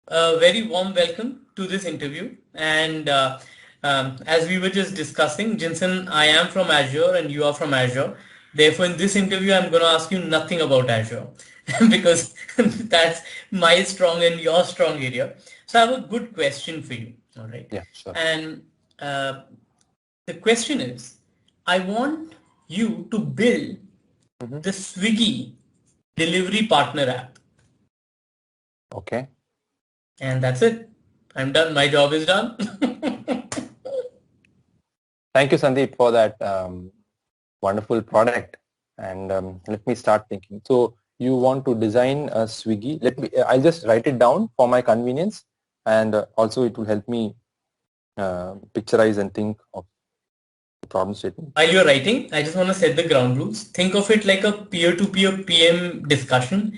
A very warm welcome to this interview. And as we were just discussing, Jinson, I am from Azure and you are from Azure. Therefore, in this interview, I'm going to ask you nothing about Azure because that's my strong and your strong area. So I have a good question for you. All right. Yeah, sure. And the question is, I want you to build Hmm. the Swiggy delivery partner app. Okay. And that's it. I'm done. My job is done. Thank you, Sandeep, for that wonderful product. And let me start thinking. So you want to design a Swiggy. I'll just write it down for my convenience. And also it will help me picturize and think of the problem statement. While you're writing, I just want to set the ground rules. Think of it like a peer-to-peer PM discussion.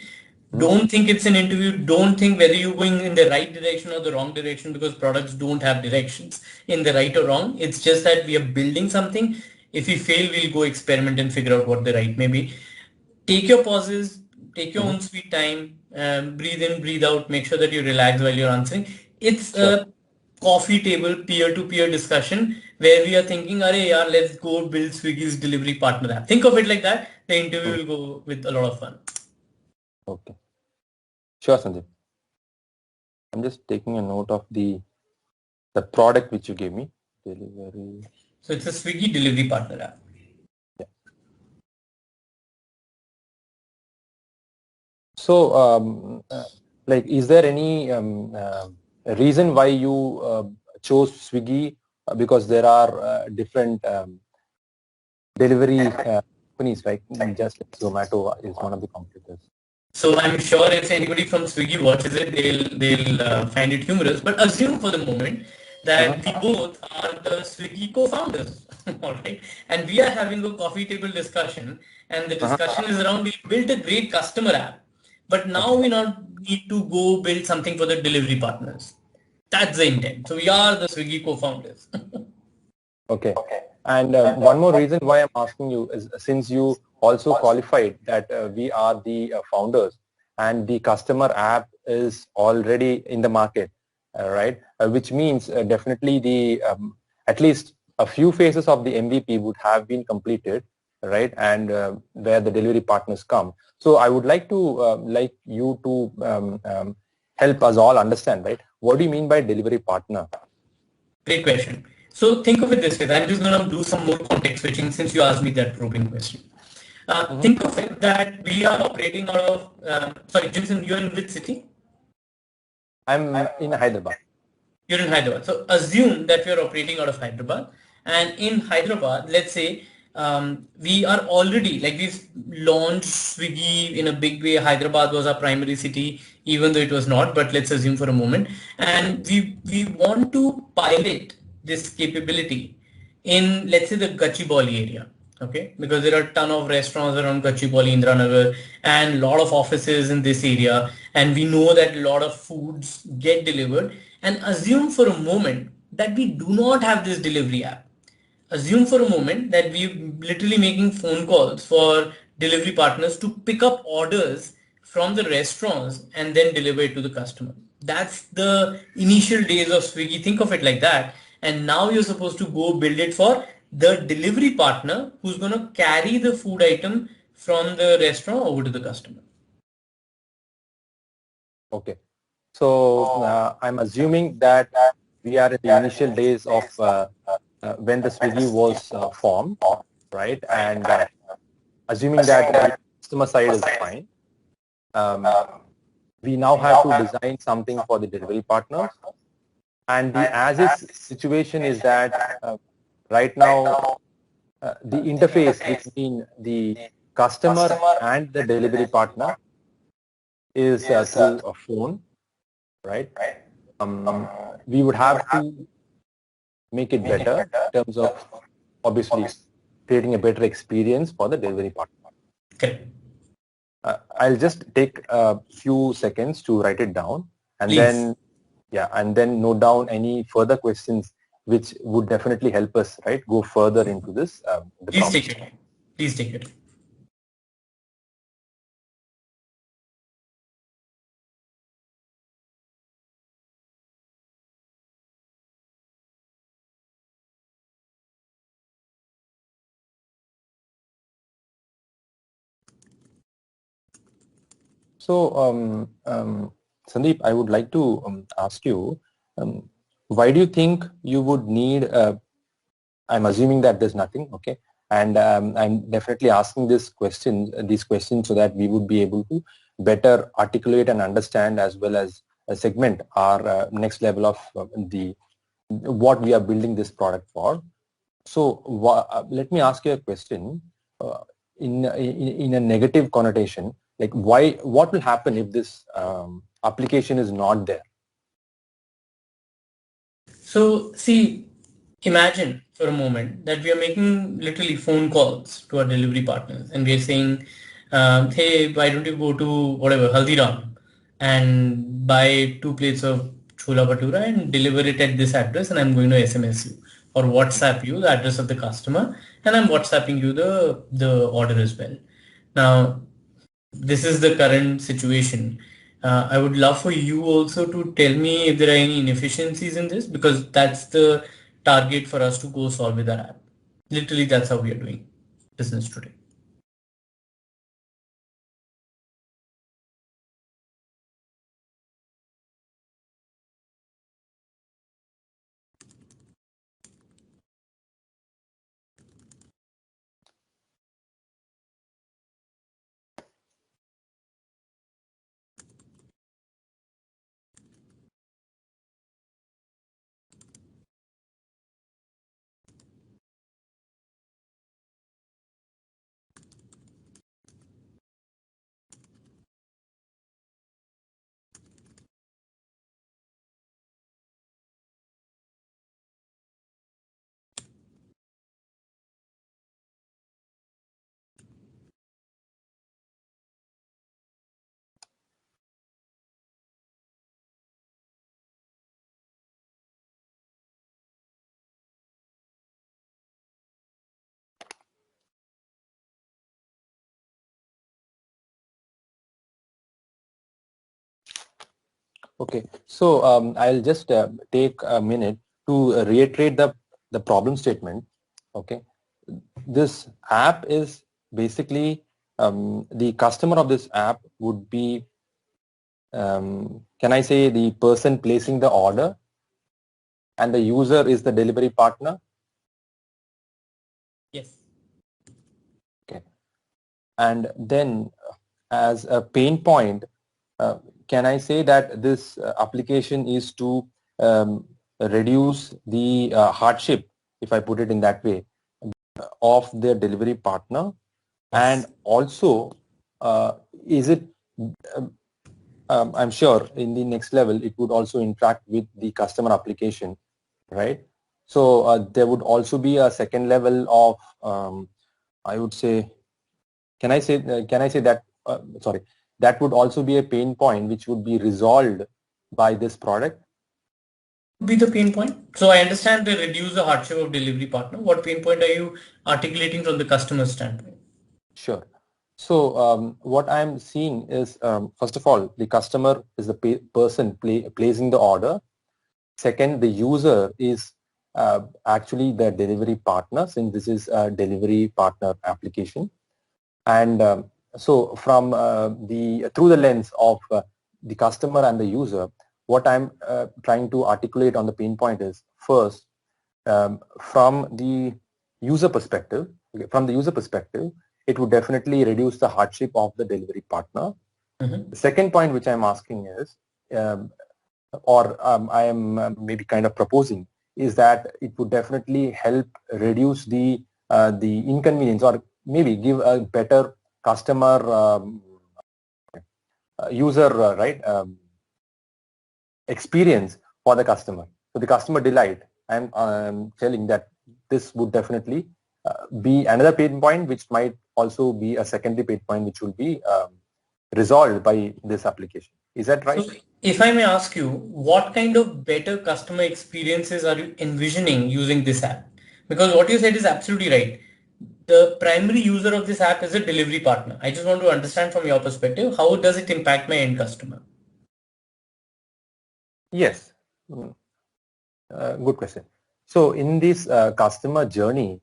Mhm. Don't think it's an interview. Don't think whether you're going in the right direction or the wrong direction because products don't have directions in the right or wrong. It's just that we are building something. If we fail, we'll go experiment and figure out what the right may be. Take your pauses, take your Mhm. own sweet time, breathe in, breathe out, make sure that you relax while you're answering. It's Sure. a coffee table peer-to-peer discussion where we are thinking, Arey yaar, let's go build Swiggy's delivery partner app. Think of it like that. The interview Mhm. will go with a lot of fun. Okay. Sure, Sandeep. I'm just taking a note of the product which you gave me. Delivery. So it's a Swiggy delivery partner app. Yeah. So, like, is there any reason why you chose Swiggy? Because there are different delivery companies, right? Just like Zomato is one of the competitors. So I'm sure if anybody from Swiggy watches it, they'll find it humorous. But assume for the moment Uh-huh. that we both are the Swiggy co-founders, all right? And we are having a coffee table discussion, and the Uh-huh. discussion is around we built a great customer app, but now Okay. we now need to go build something for the delivery partners. That's the intent. So we are the Swiggy co-founders. Okay. And one more reason why I'm asking you is since you also qualified that we are the founders and the customer app is already in the market, right? Which means definitely the at least a few phases of the MVP would have been completed, right? And where the delivery partners come. So I would like to like you to help us all understand, right? What do you mean by delivery partner? Great question. So think of it this way. I'm just going to do some more context switching since you asked me that probing question. Mhm. Think of it that we are operating out of, sorry, Jason, you're in which city? I'm in Hyderabad. You're in Hyderabad. So assume that we are operating out of Hyderabad. And in Hyderabad, let's say we are already, like we've launched Swiggy in a big way. Hyderabad was our primary city, even though it was not, but let's assume for a moment. And we want to pilot this capability in, let's say, the Gachibowli area. Okay, because there are a ton of restaurants around Gachibowli, Indranagar, and a lot of offices in this area, and we know that a lot of foods get delivered. And assume for a moment that we do not have this delivery app. Assume for a moment that we're literally making phone calls for delivery partners to pick up orders from the restaurants and then deliver it to the customer. That's the initial days of Swiggy. Think of it like that. And now you're supposed to go build it for the delivery partner who's going to carry the food item from the restaurant over to the customer. Okay. So I'm assuming that we are in the initial days of when the Swiggy was formed, right? And assuming that the customer side is fine, um, we now have to design something for the delivery partners. And the as is situation is that right now the interface between the customer and the delivery partner is through a phone, right? We would have to make it better in terms of obviously creating a better experience for the delivery partner. Correct. I'll just take a few seconds to write it down and Please, then and then note down any further questions which would definitely help us go further into this the please problem take your statement. time. Please take your time. Sandeep, I would like to ask you, why do you think you would need, I'm assuming that there's nothing, okay, and I'm definitely asking these questions so that we would be able to better articulate and understand as well as segment our next level of what we are building this product for. So let me ask you a question in a negative connotation, like what will happen if this application is not there? So see, imagine for a moment that we are making literally phone calls to our delivery partners and we are saying, hey, why don't you go to whatever, Haldiram and buy 2 plates of chola bhatura and deliver it at this address and I'm going to SMS you or WhatsApp you the address of the customer and I'm WhatsApping you the order as well. Now, this is the current situation. I would love for you also to tell me if there are any inefficiencies in this because that's the target for us to go solve with our app. Literally, that's how we are doing business today. Okay, so I'll just take a minute to reiterate the problem statement. Okay, this app is basically the customer of this app would be, can I say, the person placing the order, and the user is the delivery partner. Yes. Okay, and then as a pain point, can I say that this application is to reduce the hardship, if I put it in that way, of the delivery partner? Yes. And also, is it, I'm sure in the next level, it would also interact with the customer application, right? So there would also be a second level of, I would say, can I say that, sorry, that would also be a pain point which would be resolved by this product? What would be the pain point? So I understand they reduce the hardship of delivery partner. What pain point are you articulating from the customer standpoint? Sure. So what I'm seeing is, first of all, the customer is the person placing the order. Second, the user is actually the delivery partner, since this is a delivery partner application. And so from through the lens of the customer and the user, what I'm trying to articulate on the pain point is, first, from the user perspective, okay, it would definitely reduce the hardship of the delivery partner. Mm-hmm. The second point which I'm asking is, I am maybe kind of proposing, is that it would definitely help reduce the inconvenience, or maybe give a better customer user experience for the customer. So the customer delight, I'm telling that this would definitely be another pain point, which might also be a secondary pain point, which will be resolved by this application. Is that right? So if I may ask you, what kind of better customer experiences are you envisioning using this app? Because what you said is absolutely right. The primary user of this app is a delivery partner. I just want to understand from your perspective, how does it impact my end customer? Yes. Good question. So in this customer journey,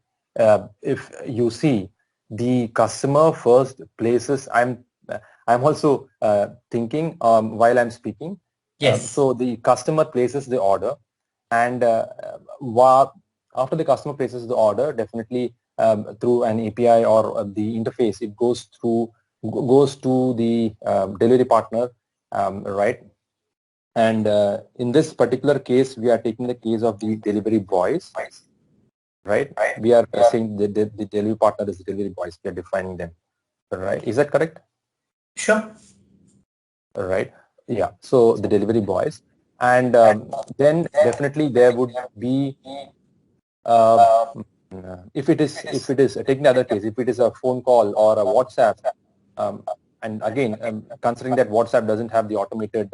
if you see, the customer first places, I'm also thinking while I'm speaking. Yes. So the customer places the order, and after the customer places the order, definitely through an API or the interface, it goes to the delivery partner, right? And in this particular case, we are taking the case of the delivery boys, right? We are saying the delivery partner is the delivery boys. We are defining them, right? Is that correct? Sure. Right. Yeah. So the delivery boys, and then definitely there would be uh, if it is taking the other case, if it is a phone call or a WhatsApp, um, and again considering that WhatsApp doesn't have the automated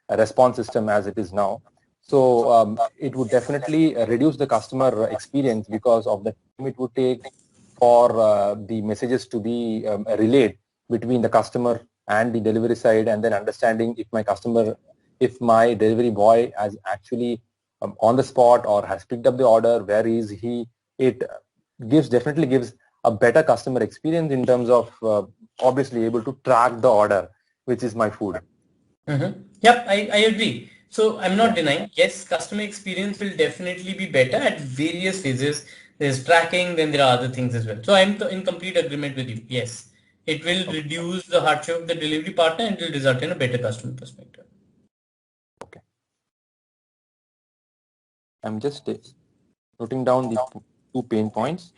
response system as it is now, so it would definitely reduce the customer experience because of the time it would take for the messages to be relayed between the customer and the delivery side, and then understanding if my delivery boy has actually on the spot or has picked up the order, where is he. It definitely gives a better customer experience in terms of obviously able to track the order, which is my food. Yep, I agree. So I'm not Yeah. denying, yes, customer experience will definitely be better at various phases. There's tracking, then there are other things as well. So I'm in complete agreement with you. Yes, it will Okay. reduce the hardship of the delivery partner and will result in a better customer perspective. Okay. I'm just noting down the two pain points.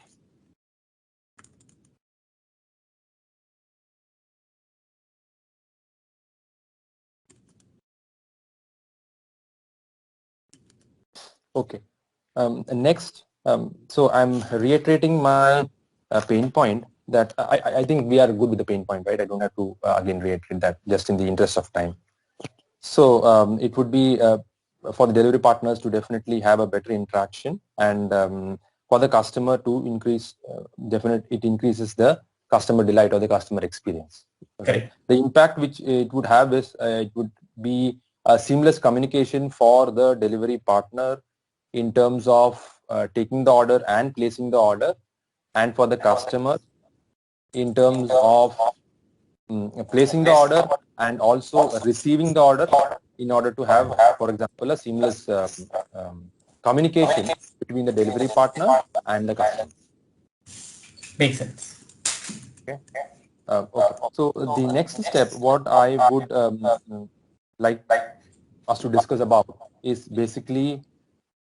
Okay. Next, so I'm reiterating my pain point that I think we are good with the pain point, right? I don't have to again reiterate that, just in the interest of time. So it would be for the delivery partners to definitely have a better interaction, and for the customer to it increases the customer delight or the customer experience, right? Correct. The impact which it would have is it would be a seamless communication for the delivery partner in terms of taking the order and placing the order, and for the customer in terms of placing the order and also receiving the order, in order to have, for example, a seamless communication between the delivery partner and the customer. Makes sense. Okay. Okay. So the next step, what I would like us to discuss about is basically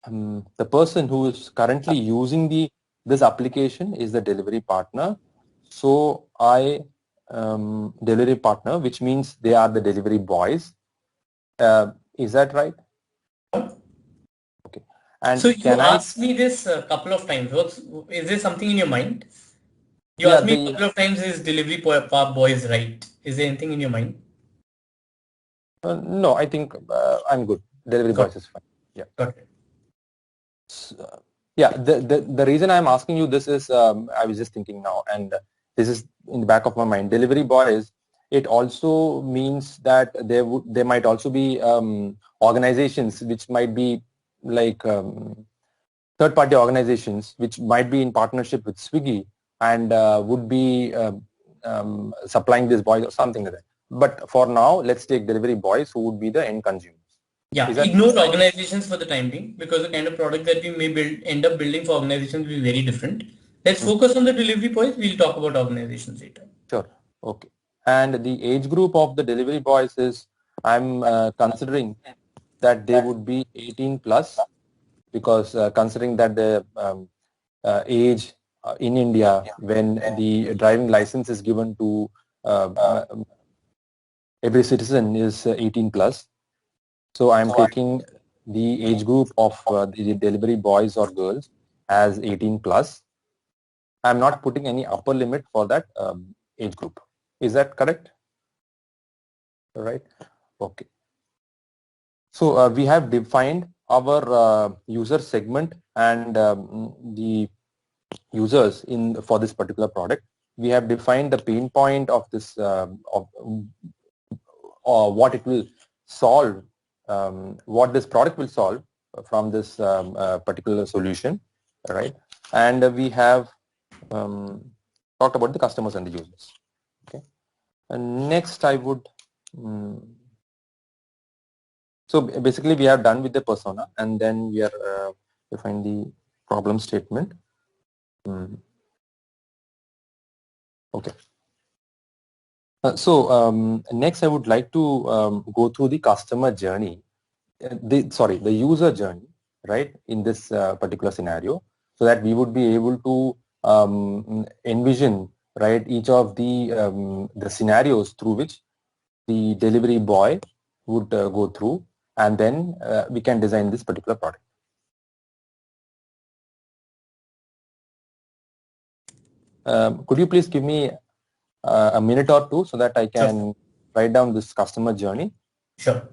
the person who is currently using this application is the delivery partner. So delivery partner, which means they are the delivery boys. Is that right? Okay. So And you can I? asked me this a couple of times. Is there something in your mind? You Yeah. asked me a couple of times, is delivery boy is right? Is there anything in your mind? No, I think I'm good. Delivery Got boys is fine. Yeah. got it. Yeah. The reason I'm asking you this is I was just thinking now, and this is in the back of my mind. Delivery boys. It also means that there might also be organizations which might be like third-party organizations which might be in partnership with Swiggy and would be supplying these boys or something like that. But for now, let's take delivery boys who would be the end consumers. Yeah, Is that ignore organizations for the time being because the kind of product that we may end up building for organizations will be very different. Let's Mm, focus on the delivery boys. We'll talk about organizations later. sure? Okay. And the age group of the delivery boys is, I'm considering that they would be 18 plus, because considering that the age in India when the driving license is given to uh, every citizen is 18 plus. So I'm taking the age group of the delivery boys or girls as 18 plus. I'm not putting any upper limit for that age group. Is that correct? Right. Okay. So we have defined our user segment and the users for this particular product. We have defined the pain point of this of or what it will solve, what this product will solve from this particular solution, right? And we have talked about the customers and the users. Okay. Next, I would. So basically, we are done with the persona, and then we are define the problem statement. Okay. So next, I would like to go through the customer journey, the user journey, right, in this particular scenario, so that we would be able to envision, right, each of the scenarios through which the delivery boy would go through, and then we can design this particular product. Could you please give me a minute or two so that I can write down this customer journey? Sure.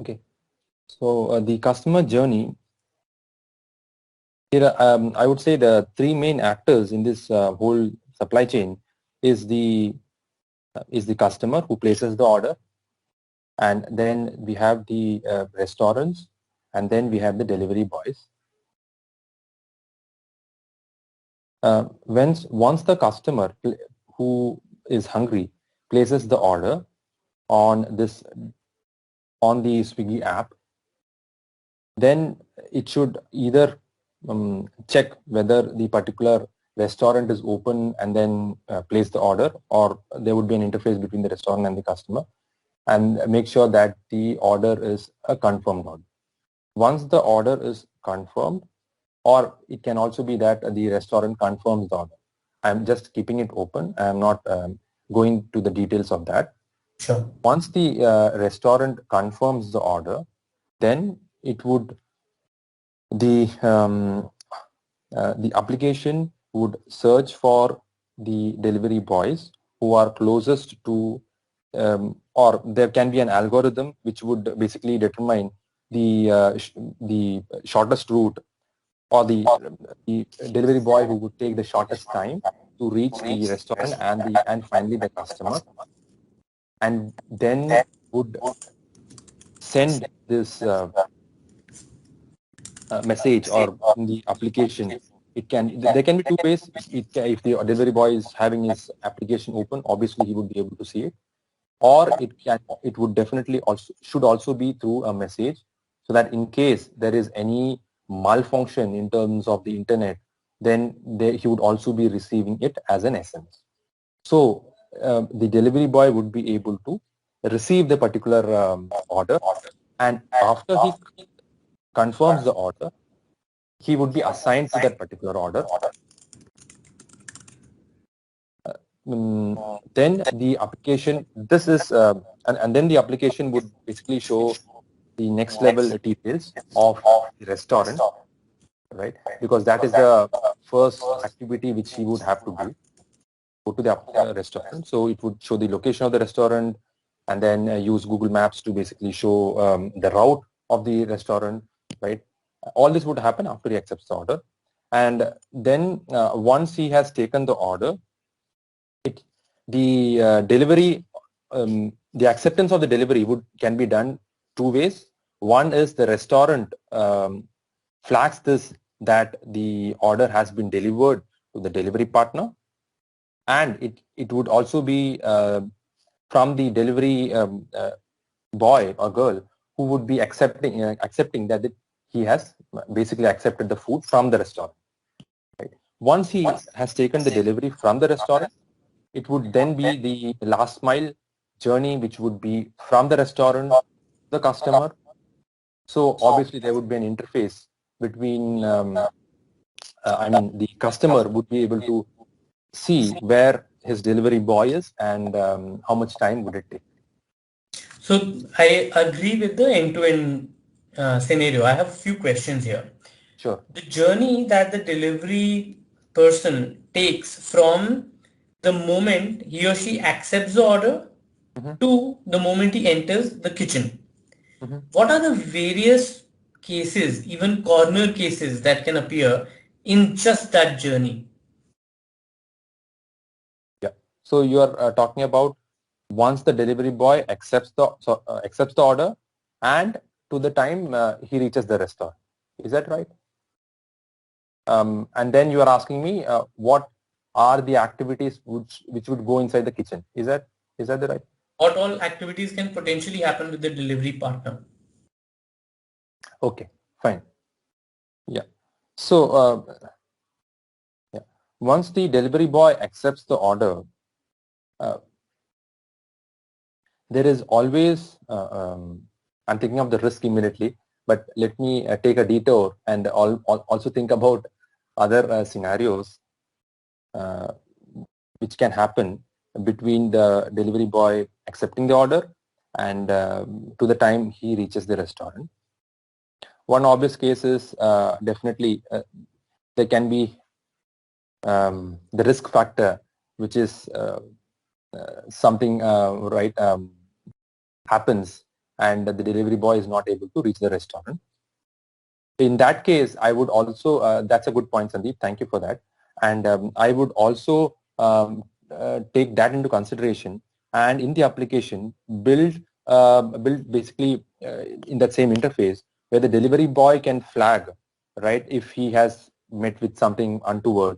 Okay. So the customer journey here, I would say the three main actors in this whole supply chain is the customer who places the order, and then we have the restaurants, and then we have the delivery boys. Once the customer who is hungry places the order on the Swiggy app, then it should either check whether the particular restaurant is open and then place the order, or there would be an interface between the restaurant and the customer, and make sure that the order is a confirmed order. Once the order is confirmed, or it can also be that the restaurant confirms the order. I'm just keeping it open. I'm not going to the details of that. Sure. Once the restaurant confirms the order, then it would the application would search for the delivery boys who are closest to, or there can be an algorithm which would basically determine the shortest route, or the delivery boy who would take the shortest time to reach the restaurant and finally the customer, and then would send this message or the application. There can be two ways. If the delivery boy is having his application open, obviously he would be able to see it, or it would definitely should also be through a message, so that in case there is any malfunction in terms of the internet, then he would also be receiving it as an SMS. So the delivery boy would be able to receive the particular order, and after he confirms the order, he would be assigned to that particular order. Then the application, and then the application would basically show the next level details of the restaurant, right? Because that is the first activity which he would have to do, go to the restaurant. So it would show the location of the restaurant, and then use Google Maps to basically show the route of the restaurant, right? All this would happen after he accepts the order. And then once he has taken the order, the delivery, the acceptance of the delivery can be done two ways. One is the restaurant flags this that the order has been delivered to the delivery partner, and it would also be from the delivery boy or girl who would be accepting that he has basically accepted the food from the restaurant. Right? Once he has taken the delivery from the restaurant, it would then be the last mile journey, which would be from the restaurant to the customer. So obviously there would be an interface between, the customer would be able to see where his delivery boy is and how much time would it take. So I agree with the end-to-end scenario. I have a few questions here. Sure. The journey that the delivery person takes from the moment he or she accepts the order to the moment he enters the kitchen. What are the various cases, even corner cases, that can appear in just that journey? Yeah. So you are talking about once the delivery boy accepts the order and to the time he reaches the restaurant. Is that right? And then you are asking me what are the activities which would go inside the kitchen. Is that the right? What all activities can potentially happen with the delivery partner? Okay, fine. Yeah. So once the delivery boy accepts the order, there is always, I'm thinking of the risk immediately, but let me take a detour and also think about other scenarios which can happen between the delivery boy accepting the order and to the time he reaches the restaurant. One obvious case is definitely there can be the risk factor, which is something right happens and the delivery boy is not able to reach the restaurant. In that case, I would also, that's a good point, Sandeep, thank you for that. And I would also take that into consideration and in the application build basically in that same interface where the delivery boy can flag, right, if he has met with something untoward.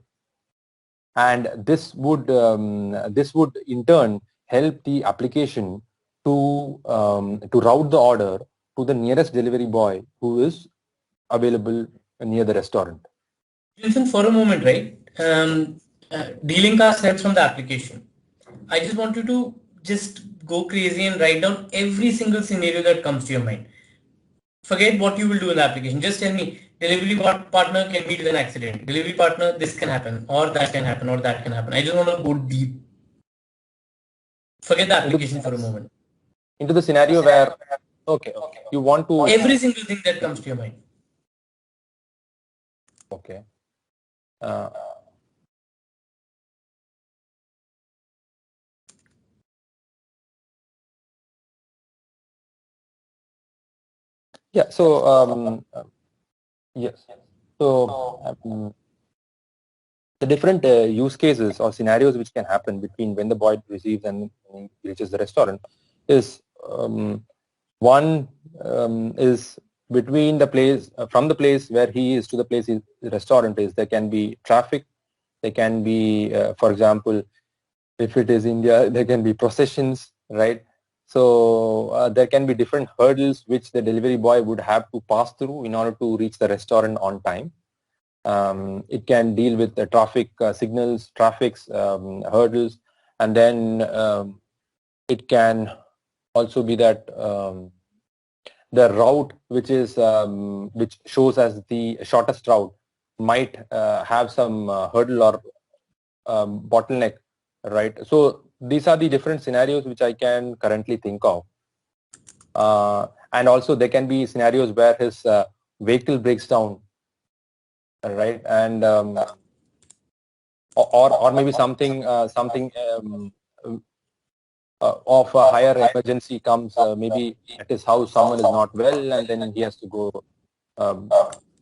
And this would in turn help the application to route the order to the nearest delivery boy who is available near the restaurant. Listen for a moment, right? Dealing cards helps from the application. I just want you to just go crazy and write down every single scenario that comes to your mind. Forget what you will do in the application. Just tell me, delivery partner can meet with an accident. Delivery partner, this can happen, or that can happen, or that can happen. I just want to go deep. Forget the application for a moment. Into the scenario where, okay, you want to... Every single thing that comes to your mind. Okay. Yeah, so, yes. So, the different use cases or scenarios which can happen between when the boy receives and when he reaches the restaurant is one is between the place from the place where he is to the place the restaurant is. There can be traffic. There can be, for example, if it is India, there can be processions, right? So there can be different hurdles which the delivery boy would have to pass through in order to reach the restaurant on time. It can deal with the traffic signals, traffic's hurdles, and then it can also be that the route which is which shows as the shortest route might have some hurdle or bottleneck, right? So these are the different scenarios which I can currently think of. And also there can be scenarios where his vehicle breaks down, right? And or maybe something of a higher emergency comes, maybe at his house someone is not well and then he has to go,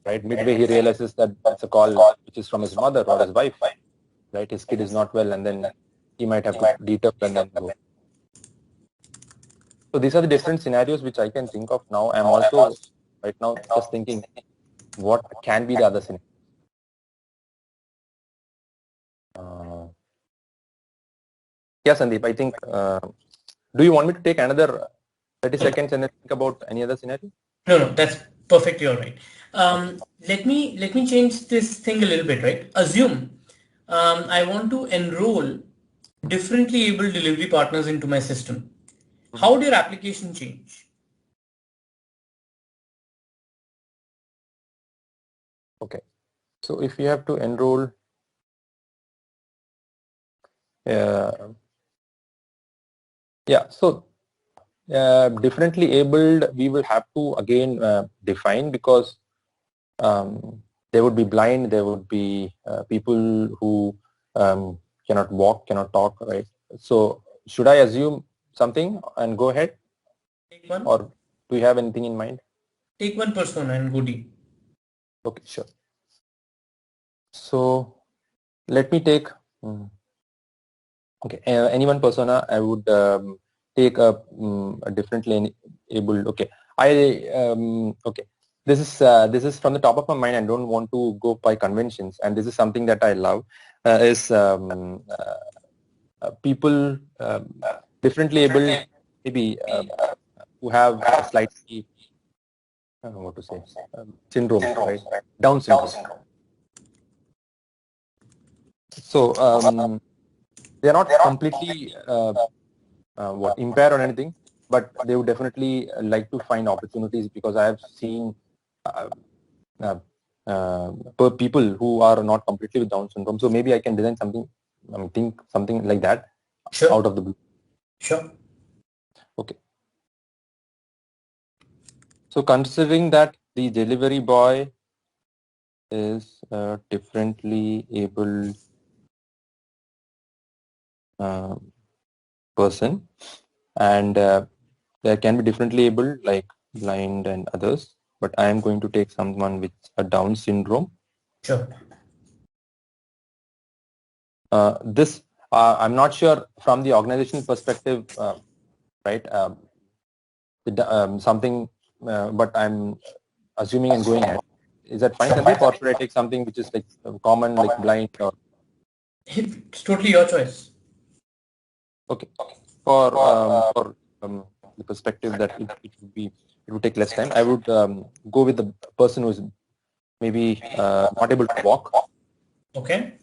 right? Midway he realizes that it's a call which is from his mother or his wife, right? His kid is not well and then he might have to detour and then go. So these are the different scenarios which I can think of now. I'm also right now just thinking what can be the other scenario. Yeah, Sandeep, I think, do you want me to take another 30 seconds and then think about any other scenario? No, that's perfectly all right. Let me change this thing a little bit, right? Assume I want to enroll differently able delivery partners into my system. How would your application change? Okay. So if you have to enroll so differently abled, we will have to again define, because there would be blind, there would be people who cannot walk, cannot talk, right? So should I assume something and go ahead? Take one. Or do you have anything in mind? Take one persona and go deep. Okay, sure. So let me take okay, any one persona. I would take a differently able. Okay, okay. This is from the top of my mind. I don't want to go by conventions, and this is something that I love. Is people differently able, maybe who have a slightly, I don't know what to say, syndrome, right? Down syndrome. So they're not completely impaired or anything, but they would definitely like to find opportunities, because I have seen people who are not completely with Down syndrome. So maybe I can design something, think something like that. Sure. Out of the blue. Sure. Okay. So considering that the delivery boy is a differently abled person, and there can be differently abled like blind and others, but I am going to take someone with a Down syndrome. Sure. This I'm not sure from the organizational perspective, right? Something, but I'm assuming and going ahead. Is that fine, Sandeep, or should I take something which is like common, like blind? Or It's totally your choice. okay, for the perspective that it would take less time, I would go with the person who is maybe not able to walk. Okay.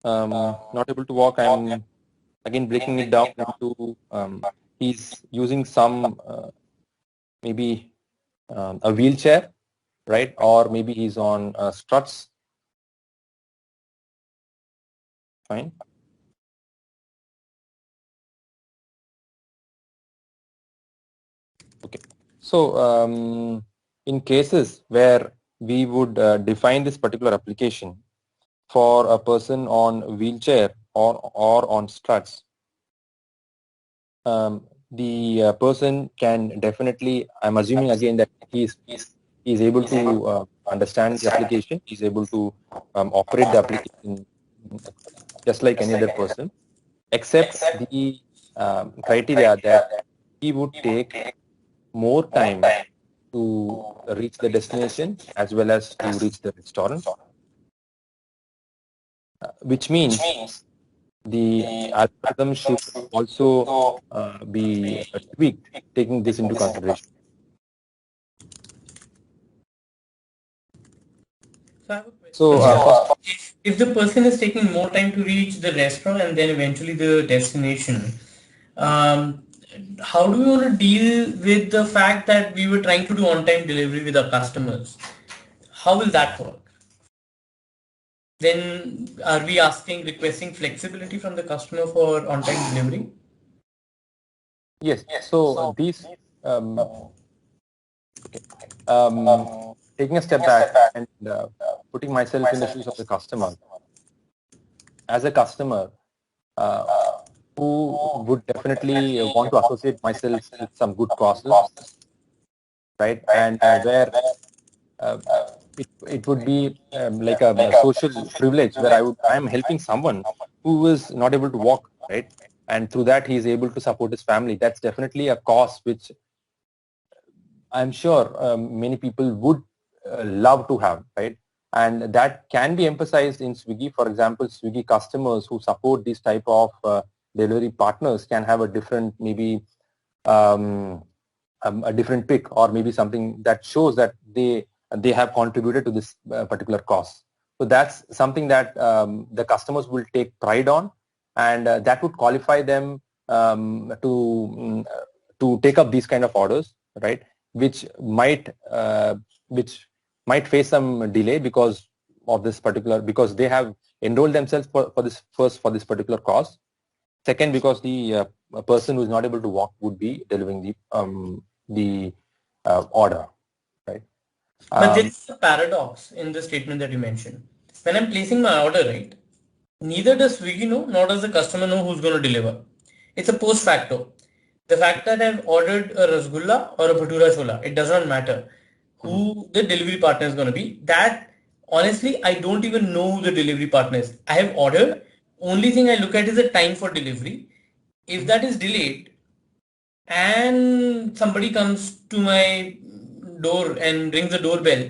Not able to walk. I'm again breaking it down into he's using some maybe a wheelchair, right? Or maybe he's on struts. Fine. Okay. So in cases where we would define this particular application for a person on wheelchair or on struts, the person can definitely, I'm assuming again that he's able to understand the application, he's able to operate the application just like any other person, except the criteria that he would take more time to reach the destination as well as to reach the restaurant, which means the algorithm should also be tweaked, taking this into consideration. So I have a question. So If the person is taking more time to reach the restaurant and then eventually the destination, um, how do we want to deal with the fact that we were trying to do on-time delivery with our customers? How will that work? Then are we requesting flexibility from the customer for on-time delivery? yes, so these taking a step back and putting myself in the shoes of the customer. As a customer, who would definitely want to associate myself with some good causes, right? And where it would be like a social privilege where I'm helping someone who is not able to walk, right? And through that he is able to support his family. That's definitely a cause which I'm sure many people would love to have, right? And that can be emphasized in Swiggy. For example, Swiggy customers who support these type of delivery partners can have a different, maybe a different pick, or maybe something that shows that they have contributed to this particular cause. So that's something that the customers will take pride on, and that would qualify them to take up these kind of orders, right? Which might face some delay because of this particular, because they have enrolled themselves for this particular cause. Second, because the a person who is not able to walk would be delivering the order, right? But there is a paradox in the statement that you mentioned. When I'm placing my order, right, neither does Swiggy know nor does the customer know who's going to deliver. It's a post facto. The fact that I've ordered a rasgulla or a bhatura chola, it does not matter who the delivery partner is going to be. That honestly, I don't even know who the delivery partner is. I have ordered. Only thing I look at is the time for delivery. If that is delayed, and somebody comes to my door and rings the doorbell,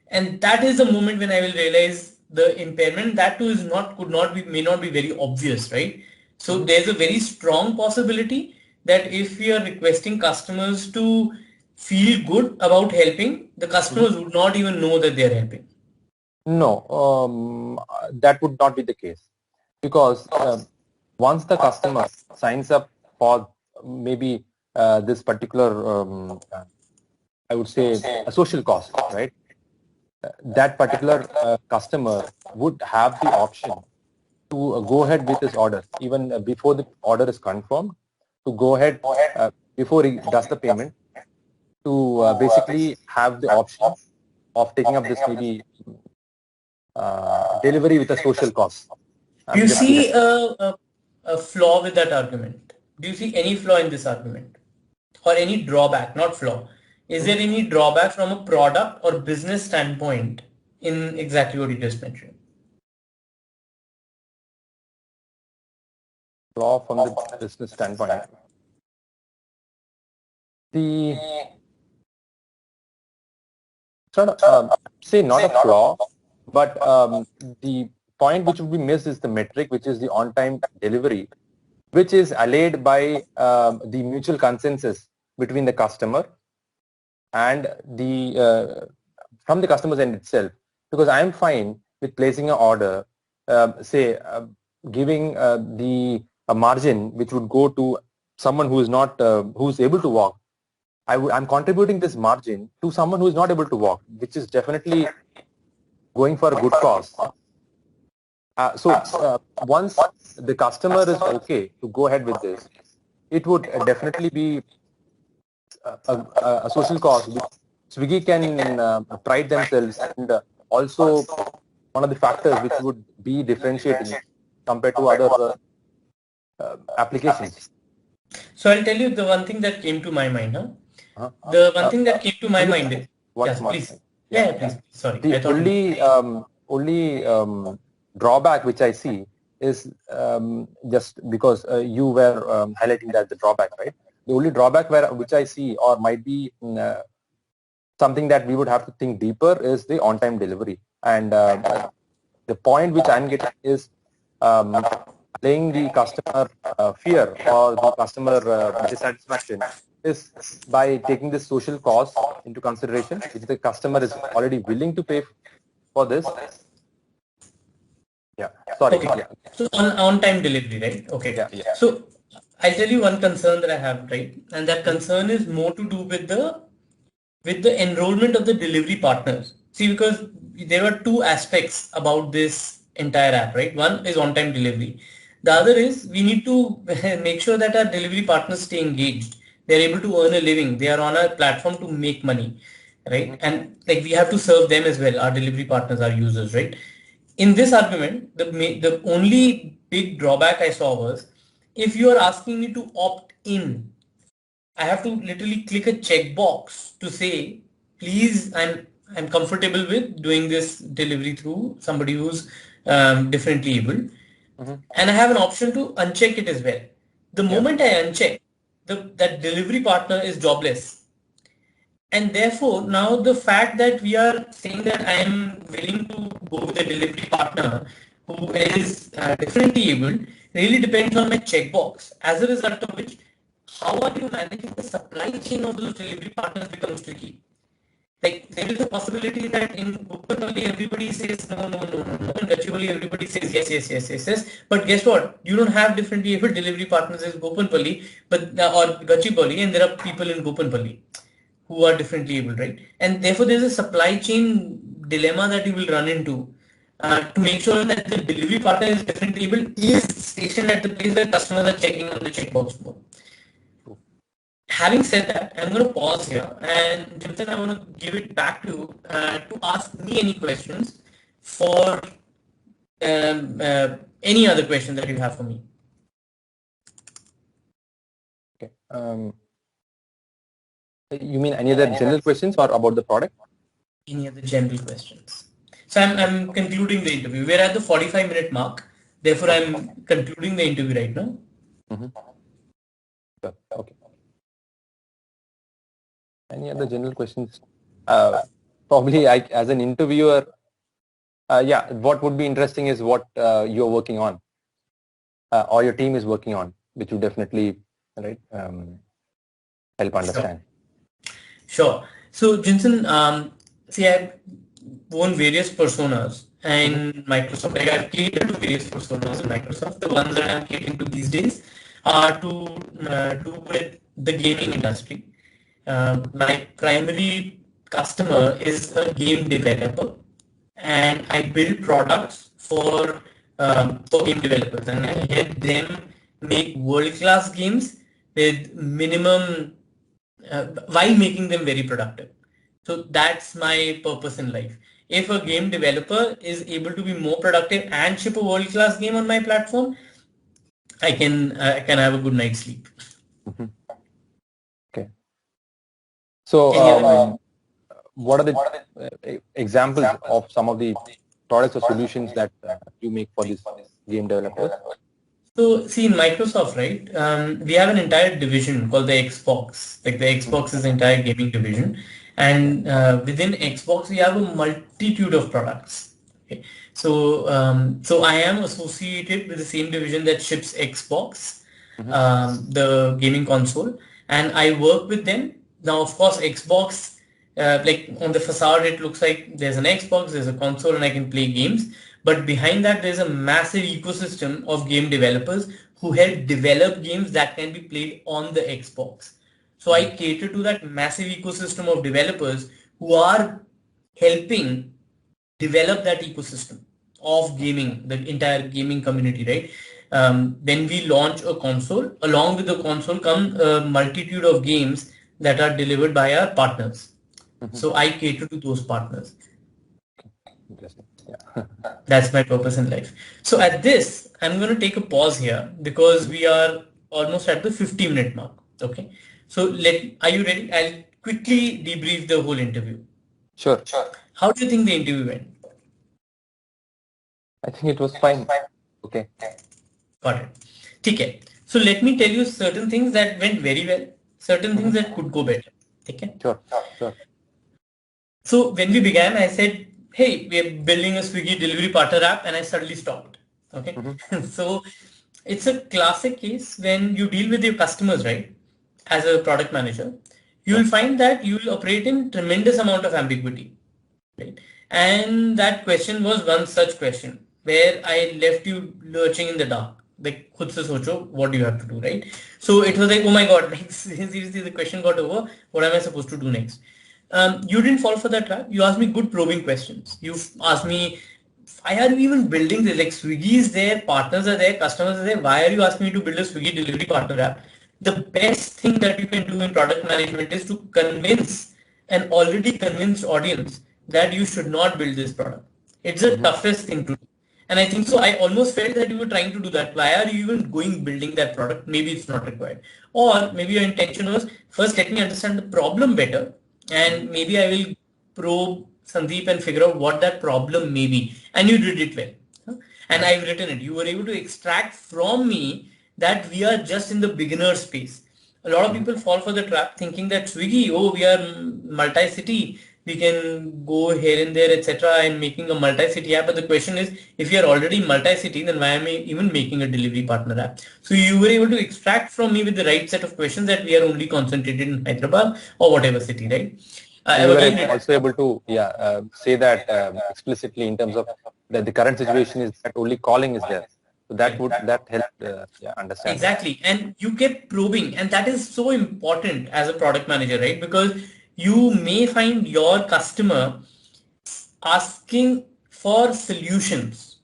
and that is the moment when I will realize the impairment. That too is not could not be may not be very obvious, right? So there's a very strong possibility that if we are requesting customers to feel good about helping, the customers would not even know that they are helping. No, that would not be the case, because once the customer signs up for maybe this particular, I would say, a social cost, right? That particular customer would have the option to go ahead with his order even before the order is confirmed, to go ahead before he does the payment, to basically have the option of taking up this maybe delivery with a social cost. Do you Just see a flaw with that argument? Do you see any flaw in this argument? Or any drawback, not flaw. Is there any drawback from a product or business standpoint in exactly what you just mentioned? flaw from the business standpoint. The It's not say not a flaw, but the point which would be missed is the metric, which is the on-time delivery, which is allayed by the mutual consensus between the customer and the from the customer's end itself. Because I'm fine with placing an order, say giving the a margin which would go to someone who is not who's able to walk. I'm contributing this margin to someone who is not able to walk, which is definitely going for a good cause. So once the customer is okay to go ahead with this, it would definitely be a social cause which Swiggy can pride themselves, and also one of the factors which would be differentiating compared to other applications. So I'll tell you the one thing that came to my mind. The one thing that came to my mind. One Yes, small please. thing. Yeah, please. Sorry, The I thought you. only drawback which I see is just because you were highlighting that the drawback, right? The only drawback which I see or might be something that we would have to think deeper is the on-time delivery. And the point which I'm getting is laying the customer fear or the customer dissatisfaction is by taking this social cost into consideration. If the customer is already willing to pay for this, yeah, sorry. Okay. Yeah. So on-time delivery, right? Okay. Yeah, yeah. So I'll tell you one concern that I have, right? And that concern is more to do with the enrollment of the delivery partners. See, because there are two aspects about this entire app, right? One is on-time delivery. The other is we need to make sure that our delivery partners stay engaged. They're able to earn a living. They are on our platform to make money, right? And like we have to serve them as well, our delivery partners, our users, right? In this argument, the only big drawback I saw was if you are asking me to opt in, I have to literally click a checkbox to say, please, I'm comfortable with doing this delivery through somebody who's differently able, and I have an option to uncheck it as well. The moment I uncheck, that delivery partner is jobless. And therefore, now the fact that we are saying that I am willing to go with a delivery partner who is differently able really depends on my checkbox. As a result of which, how are you managing the supply chain of those delivery partners becomes tricky. Like there is a possibility that in Gopalpalli everybody says no, no, no, no, no. In Gachibowli everybody says yes, yes, yes, yes, yes. But guess what? You don't have differently able delivery partners as Gopalpalli, but or Gachibowli, and there are people in Gopalpalli who are differently able, right? And therefore, there's a supply chain dilemma that you will run into to make sure that the delivery partner is differently able is stationed at the place where customers are checking on the checkbox more. Having said that, I'm going to pause here, and Jimson, I want to give it back to you to ask me any questions for any other question that you have for me. Okay. You mean any other general questions or about the product? Any other general questions? So I'm concluding the interview. We're at the 45-minute mark. Therefore, I'm concluding the interview right now. Okay. Any other general questions? Probably as an interviewer, yeah, what would be interesting is what you're working on or your team is working on, which would definitely help understand. Sure. So, Jensen, see, I've worn various personas in Microsoft. Like I've catered to various personas in Microsoft. The ones that I'm catering to these days are to do with the gaming industry. My primary customer is a game developer, and I build products for game developers, and I help them make world-class games with minimum while making them very productive. So that's my purpose in life. If a game developer is able to be more productive and ship a world-class game on my platform, I can have a good night's sleep. Okay. So, what are the examples of some of the products or solutions that you make for these game developers? So see, in Microsoft, right, we have an entire division called the Xbox. Like the Xbox is the entire gaming division, and within Xbox we have a multitude of products. Okay. So I am associated with the same division that ships Xbox, the gaming console, and I work with them. Now, of course, Xbox, like on the facade, it looks like there's an Xbox, there's a console, and I can play games. But behind that, there's a massive ecosystem of game developers who help develop games that can be played on the Xbox. So I cater to that massive ecosystem of developers who are helping develop that ecosystem of gaming, the entire gaming community, right? When we launch a console, along with the console come a multitude of games that are delivered by our partners. So I cater to those partners. Interesting. Yeah. That's my purpose in life. So at this, I'm going to take a pause here because we are almost at the 50-minute mark. Okay. So are you ready? I'll quickly debrief the whole interview. Sure. How do you think the interview went? I think it was fine. Okay. Got it. Okay. So let me tell you certain things that went very well certain things that could go better. Okay. Sure. Sure. So when we began, I said, hey, we are building a Swiggy delivery partner app, and I suddenly stopped. Okay. So it's a classic case when you deal with your customers, right? As a product manager, you will find that you will operate in tremendous amount of ambiguity, right? And that question was one such question where I left you lurching in the dark. Like, खुद से सोचो, what do you have to do, right? So it was like, oh my God, like seriously, the question got over. What am I supposed to do next? You didn't fall for that trap. You asked me good probing questions. You asked me, why are you even building this? Like Swiggy is there, partners are there, customers are there. Why are you asking me to build a Swiggy delivery partner app? The best thing that you can do in product management is to convince an already convinced audience that you should not build this product. It's the toughest thing to do. And I think so. I almost felt that you were trying to do that. Why are you even going building that product? Maybe it's not required. Or maybe your intention was first let me understand the problem better, and maybe I will probe Sandeep and figure out what that problem may be. And you did it well. Huh? And I've written it. You were able to extract from me that we are just in the beginner space. A lot of people fall for the trap thinking that Swiggy, oh, we are multi-city, we can go here and there, etc., and making a multi-city app. But the question is, if you are already multi-city, then why am I even making a delivery partner app? So you were able to extract from me with the right set of questions that we are only concentrated in Hyderabad or whatever city, right? And you were also able to say that explicitly in terms of that the current situation is that only calling is there. So that would help understand. Exactly. And you kept probing, and that is so important as a product manager, right? Because you may find your customer asking for solutions.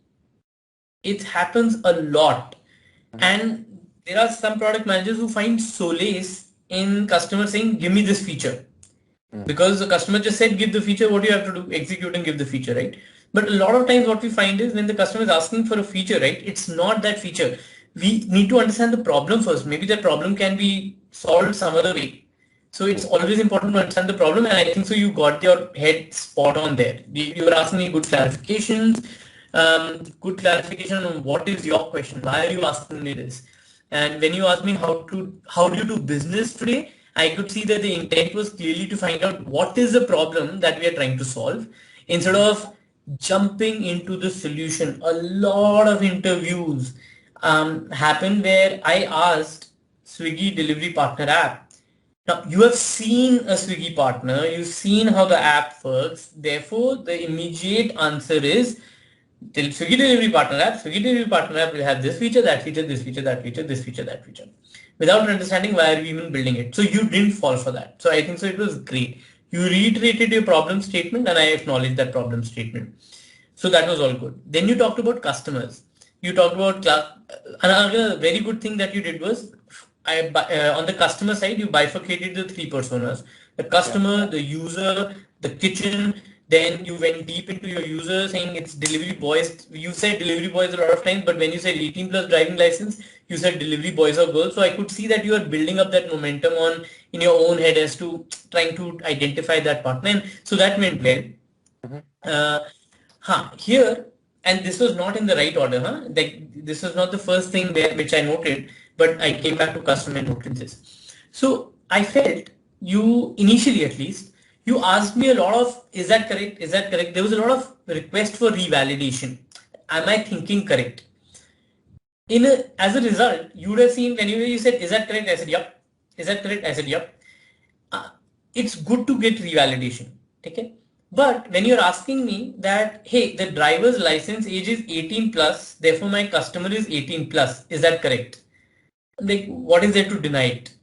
It happens a lot. And there are some product managers who find solace in customers saying, give me this feature. Because the customer just said, give the feature, what do you have to do? Execute and give the feature, right? But a lot of times what we find is when the customer is asking for a feature, right? It's not that feature. We need to understand the problem first. Maybe that problem can be solved some other way. So it's always important to understand the problem, and I think so you got your head spot on there. You were asking me good clarifications, good clarification on what is your question, why are you asking me this? And when you asked me how do you do business today, I could see that the intent was clearly to find out what is the problem that we are trying to solve instead of jumping into the solution. A lot of interviews happened where I asked Swiggy delivery partner app. Now, you have seen a Swiggy partner, you've seen how the app works. Therefore, the immediate answer is Swiggy delivery partner app. Swiggy delivery partner app will have this feature, that feature, this feature, that feature, this feature, that feature, without understanding why are we even building it. So you didn't fall for that. So I think so it was great. You reiterated your problem statement, and I acknowledged that problem statement. So that was all good. Then you talked about customers. You talked about another very good thing that you did was on the customer side, you bifurcated the three personas: the customer, the user, the kitchen. Then you went deep into your user, saying it's delivery boys. You said delivery boys a lot of times, but when you said 18 plus driving license, you said delivery boys or girls. So I could see that you are building up that momentum in your own head as to trying to identify that partner. And so that went well. Here, and this was not in the right order, like this was not the first thing which I noted, but I came back to customer and noted this. So I felt you, initially at least, you asked me a lot of, is that correct? Is that correct? There was a lot of request for revalidation. Am I thinking correct? As a result, you would have seen whenever you said, is that correct? I said, yep. Is that correct? I said, yep. It's good to get revalidation. Okay. But when you're asking me that, hey, the driver's license age is 18 plus, therefore my customer is 18 plus, is that correct? Like, what is there to deny it?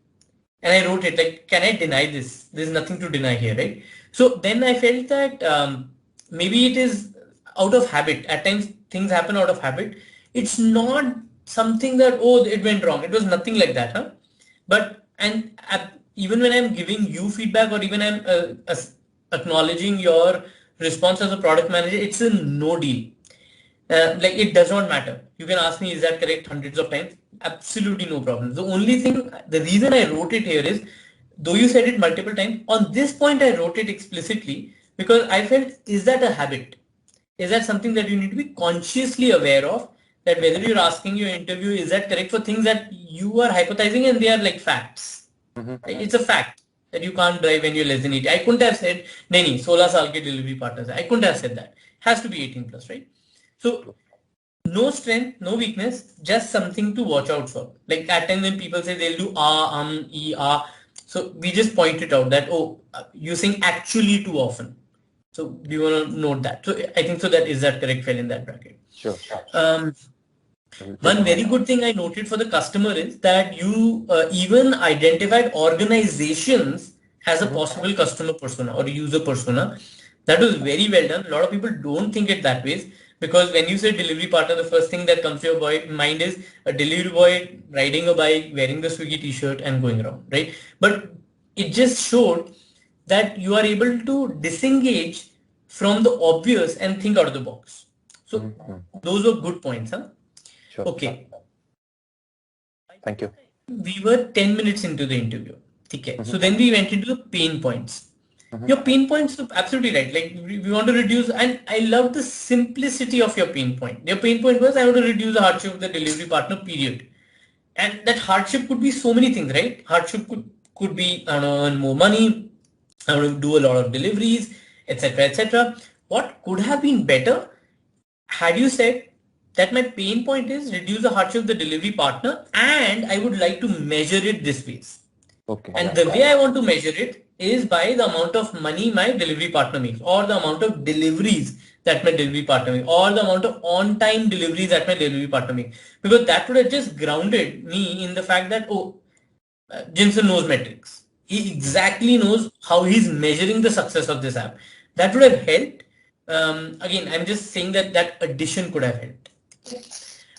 And I wrote it like, can I deny this? There's nothing to deny here, right? So then I felt that maybe it is out of habit. At times things happen out of habit. It's not something that, oh, it went wrong. It was nothing like that, But, even when I'm giving you feedback, or even I'm acknowledging your response as a product manager, it's a no deal. Like, it does not matter. You can ask me, is that correct, hundreds of times? Absolutely no problem. The only thing, the reason I wrote it here is, though you said it multiple times, on this point I wrote it explicitly because I felt, is that a habit? Is that something that you need to be consciously aware of? That whether you're asking your interview, is that correct, for things that you are hypothesizing and they are like facts? It's a fact that you can't drive when you're less than 80. I couldn't have said, nahi, 16 साल के delivery partners. I couldn't have said that. Has to be 18 plus, right? So no strength, no weakness, just something to watch out for. Like at times when people say they'll do e, so we just point it out that, oh, using actually too often. So do you want to note that? So I think so that is that correct fell in that bracket. Sure. One very good thing I noted for the customer is that you even identified organizations as a possible customer persona or user persona. That was very well done. A lot of people don't think it that way because when you say delivery partner, the first thing that comes to your mind is a delivery boy riding a bike, wearing the Swiggy t-shirt and going around, right? But it just showed that you are able to disengage from the obvious and think out of the box. So those were good points, huh? Sure. Okay. Thank you. We were 10 minutes into the interview. Okay. So then we went into the pain points. Your pain points are absolutely right. Like we want to reduce, and I love the simplicity of your pain point. Your pain point was I want to reduce the hardship of the delivery partner, period. And that hardship could be so many things, right? Hardship could be I want to earn more money, I want to do a lot of deliveries, etc., etc. What could have been better had you said that my pain point is reduce the hardship of the delivery partner and I would like to measure it this way. Okay. And the way I want to measure it is by the amount of money my delivery partner makes or the amount of deliveries that my delivery partner makes or the amount of on-time deliveries that my delivery partner makes. Because that would have just grounded me in the fact that, oh, Jensen knows metrics. He exactly knows how he's measuring the success of this app. That would have helped. Again, I'm just saying that that addition could have helped.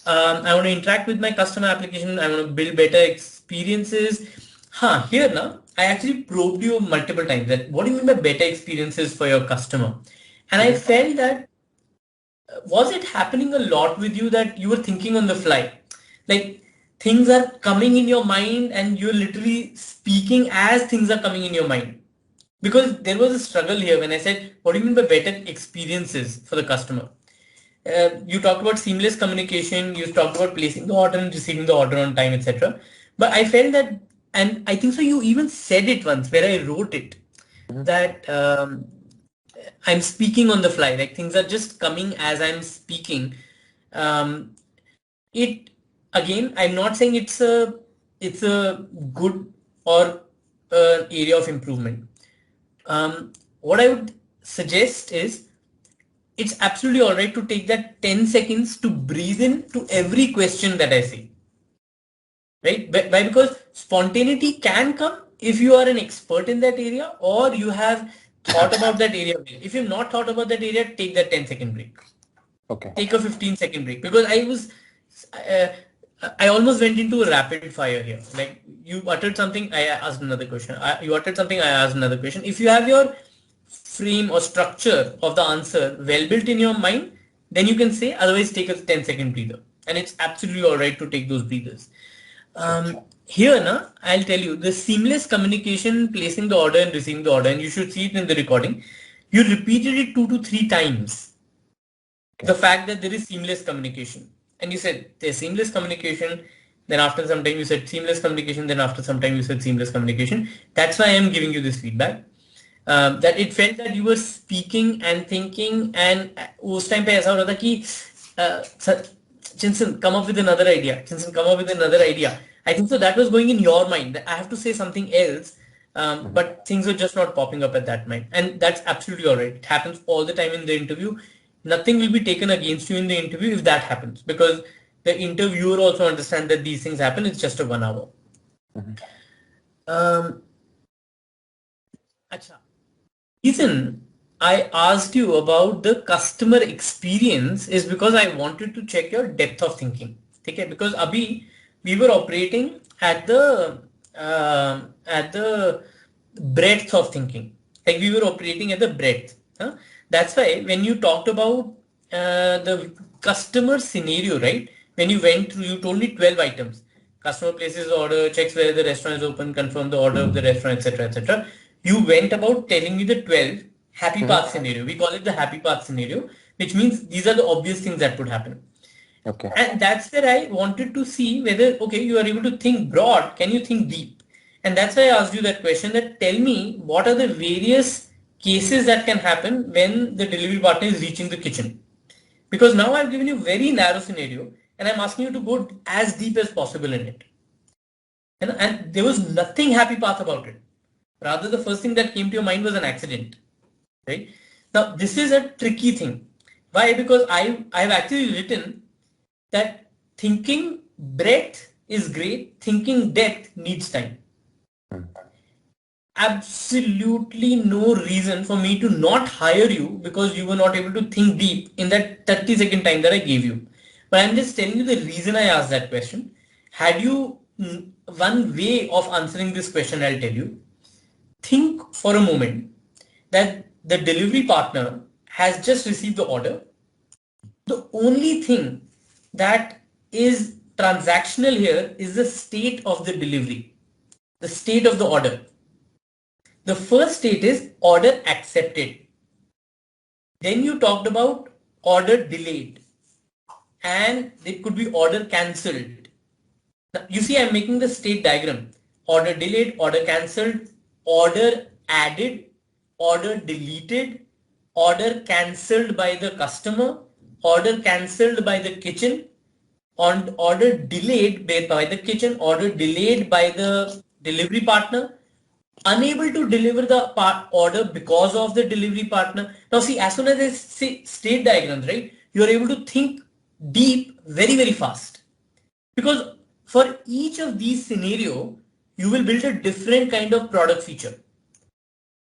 I want to interact with my customer application. I want to build better experiences. Here now, I actually probed you multiple times that what do you mean by better experiences for your customer? And I felt that was it happening a lot with you that you were thinking on the fly? Like things are coming in your mind and you're literally speaking as things are coming in your mind. Because there was a struggle here when I said, what do you mean by better experiences for the customer? You talked about seamless communication, you talked about placing the order and receiving the order on time, etc. But I felt that, and I think so you even said it once where I wrote it, that I'm speaking on the fly, like things are just coming as I'm speaking. It again, I'm not saying it's a good or an area of improvement. What I would suggest is it's absolutely all right to take that 10 seconds to breathe in to every question that I say. Right? Why? Because spontaneity can come if you are an expert in that area or you have thought about that area. If you've not thought about that area, take that 10-second break. Okay. Take a 15-second break because I almost went into a rapid fire here. Like you uttered something, I asked another question. You uttered something, I asked another question. If you have your frame or structure of the answer well built in your mind, then you can say, otherwise take a 10-second breather. And it's absolutely all right to take those breathers. Here, I'll tell you, the seamless communication, placing the order and receiving the order, and you should see it in the recording. You repeated it 2 to 3 times. Okay. The fact that there is seamless communication. And you said there's seamless communication, then after some time you said seamless communication, then after some time you said seamless communication. That's why I am giving you this feedback. That it felt that you were speaking and thinking and उस time पे ऐसा हो रहा था कि Chinsan, come up with another idea. Chinsan, come up with another idea. I think so that was going in your mind. That I have to say something else, but things were just not popping up at that mind. And that's absolutely all right. It happens all the time in the interview. Nothing will be taken against you in the interview if that happens because the interviewer also understands that these things happen. It's just a 1 hour. Reason I asked you about the customer experience is because I wanted to check your depth of thinking. Okay, because abhi we were operating at the breadth of thinking. Like we were operating at the breadth. That's why when you talked about the customer scenario, right? When you went through, you told me 12 items. Customer places the order, checks whether the restaurant is open, confirm the order of the restaurant, etc., etc. You went about telling me the 12 happy path scenario. We call it the happy path scenario, which means these are the obvious things that would happen. Okay. And that's where I wanted to see whether, okay, you are able to think broad. Can you think deep? And that's why I asked you that question, that tell me what are the various cases that can happen when the delivery partner is reaching the kitchen. Because now I've given you very narrow scenario and I'm asking you to go as deep as possible in it. And there was nothing happy path about it. Rather, the first thing that came to your mind was an accident, right? Now, this is a tricky thing. Why? Because I've actually written that thinking breadth is great, thinking depth needs time. Absolutely no reason for me to not hire you because you were not able to think deep in that 30-second time that I gave you. But I'm just telling you the reason I asked that question. Had you one way of answering this question, I'll tell you. Think for a moment that the delivery partner has just received the order. The only thing that is transactional here is the state of the delivery, the state of the order. The first state is order accepted. Then you talked about order delayed and it could be order cancelled. Now, you see, I'm making the state diagram. Order delayed, order cancelled, order added, order deleted, order cancelled by the customer, order cancelled by the kitchen, on order delayed by the kitchen, order delayed by the delivery partner, unable to deliver the order because of the delivery partner. Now see, as soon as I say state diagrams, right, you are able to think deep very, very fast. Because for each of these scenario, you will build a different kind of product feature.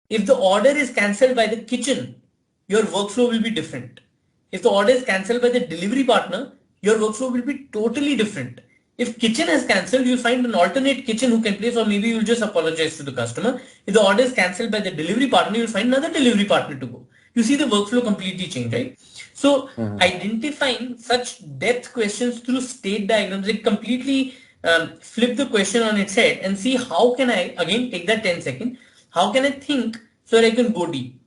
If the order is cancelled by the kitchen, your workflow will be different. If the order is cancelled by the delivery partner, your workflow will be totally different. If kitchen has cancelled, you'll find an alternate kitchen who can place, or maybe you'll just apologize to the customer. If the order is cancelled by the delivery partner, you'll find another delivery partner to go. You see the workflow completely change, right? So identifying such depth questions through state diagrams, it completely flip the question on its head and see how can I, again, take that 10 seconds, how can I think so that I can go deep.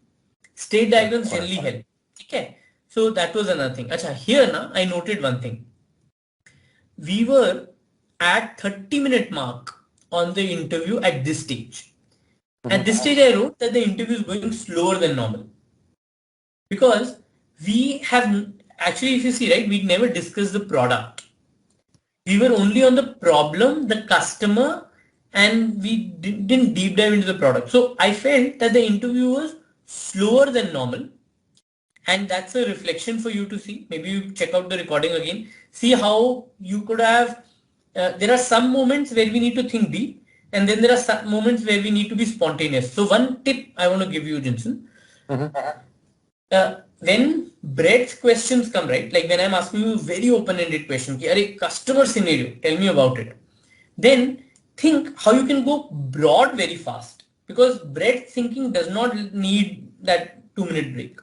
State diagrams generally help. Okay. So that was another thing. Acha, here now I noted one thing. We were at 30-minute mark on the interview at this stage. At this stage, I wrote that the interview is going slower than normal. Because we have, actually, if you see, right, we never discussed the product. We were only on the problem, the customer, and we didn't deep dive into the product. So I felt that the interview was slower than normal. And that's a reflection for you to see. Maybe you check out the recording again. See how you could have, there are some moments where we need to think deep, and then there are some moments where we need to be spontaneous. So one tip I want to give you, Jensen. When breadth questions come, right, like when I'm asking you very open-ended question, a customer scenario, tell me about it. Then think how you can go broad very fast, because breadth thinking does not need that 2-minute break.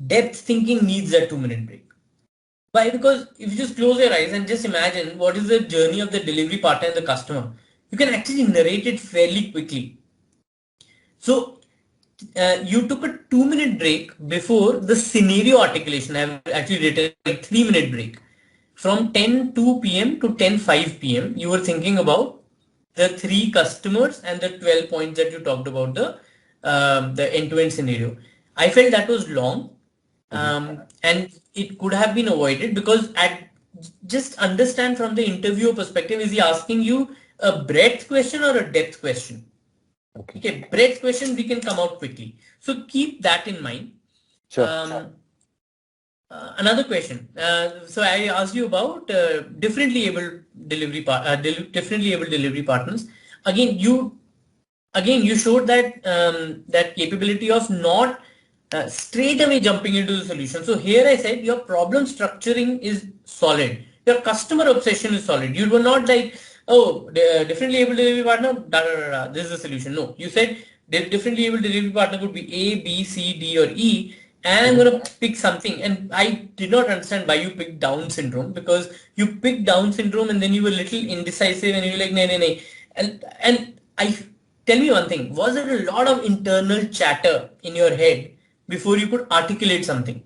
Depth thinking needs that 2-minute break. Why? Because if you just close your eyes and just imagine what is the journey of the delivery partner and the customer, you can actually narrate it fairly quickly. So you took a 2-minute break before the scenario articulation. I've actually written a 3-minute break. From 10:02 p.m. to 10:05 p.m. you were thinking about the 3 customers and the 12 points that you talked about, the end-to-end scenario. I felt that was long. And it could have been avoided, because just understand from the interviewer perspective, is he asking you a breadth question or a depth question? Okay, breadth question, we can come out quickly. So keep that in mind. Sure. Another question. So I asked you about differently able delivery partners. Again, you showed that that capability of not straight away jumping into the solution. So here I said your problem structuring is solid. Your customer obsession is solid. You were not like, oh, differently able delivery partner, this is the solution. No, you said differently able delivery partner could be A, B, C, D, or E. And I'm going to pick something. And I did not understand why you picked Down syndrome, because you picked Down syndrome and then you were a little indecisive and you were like, nay. And I tell me one thing, was there a lot of internal chatter in your head before you could articulate something?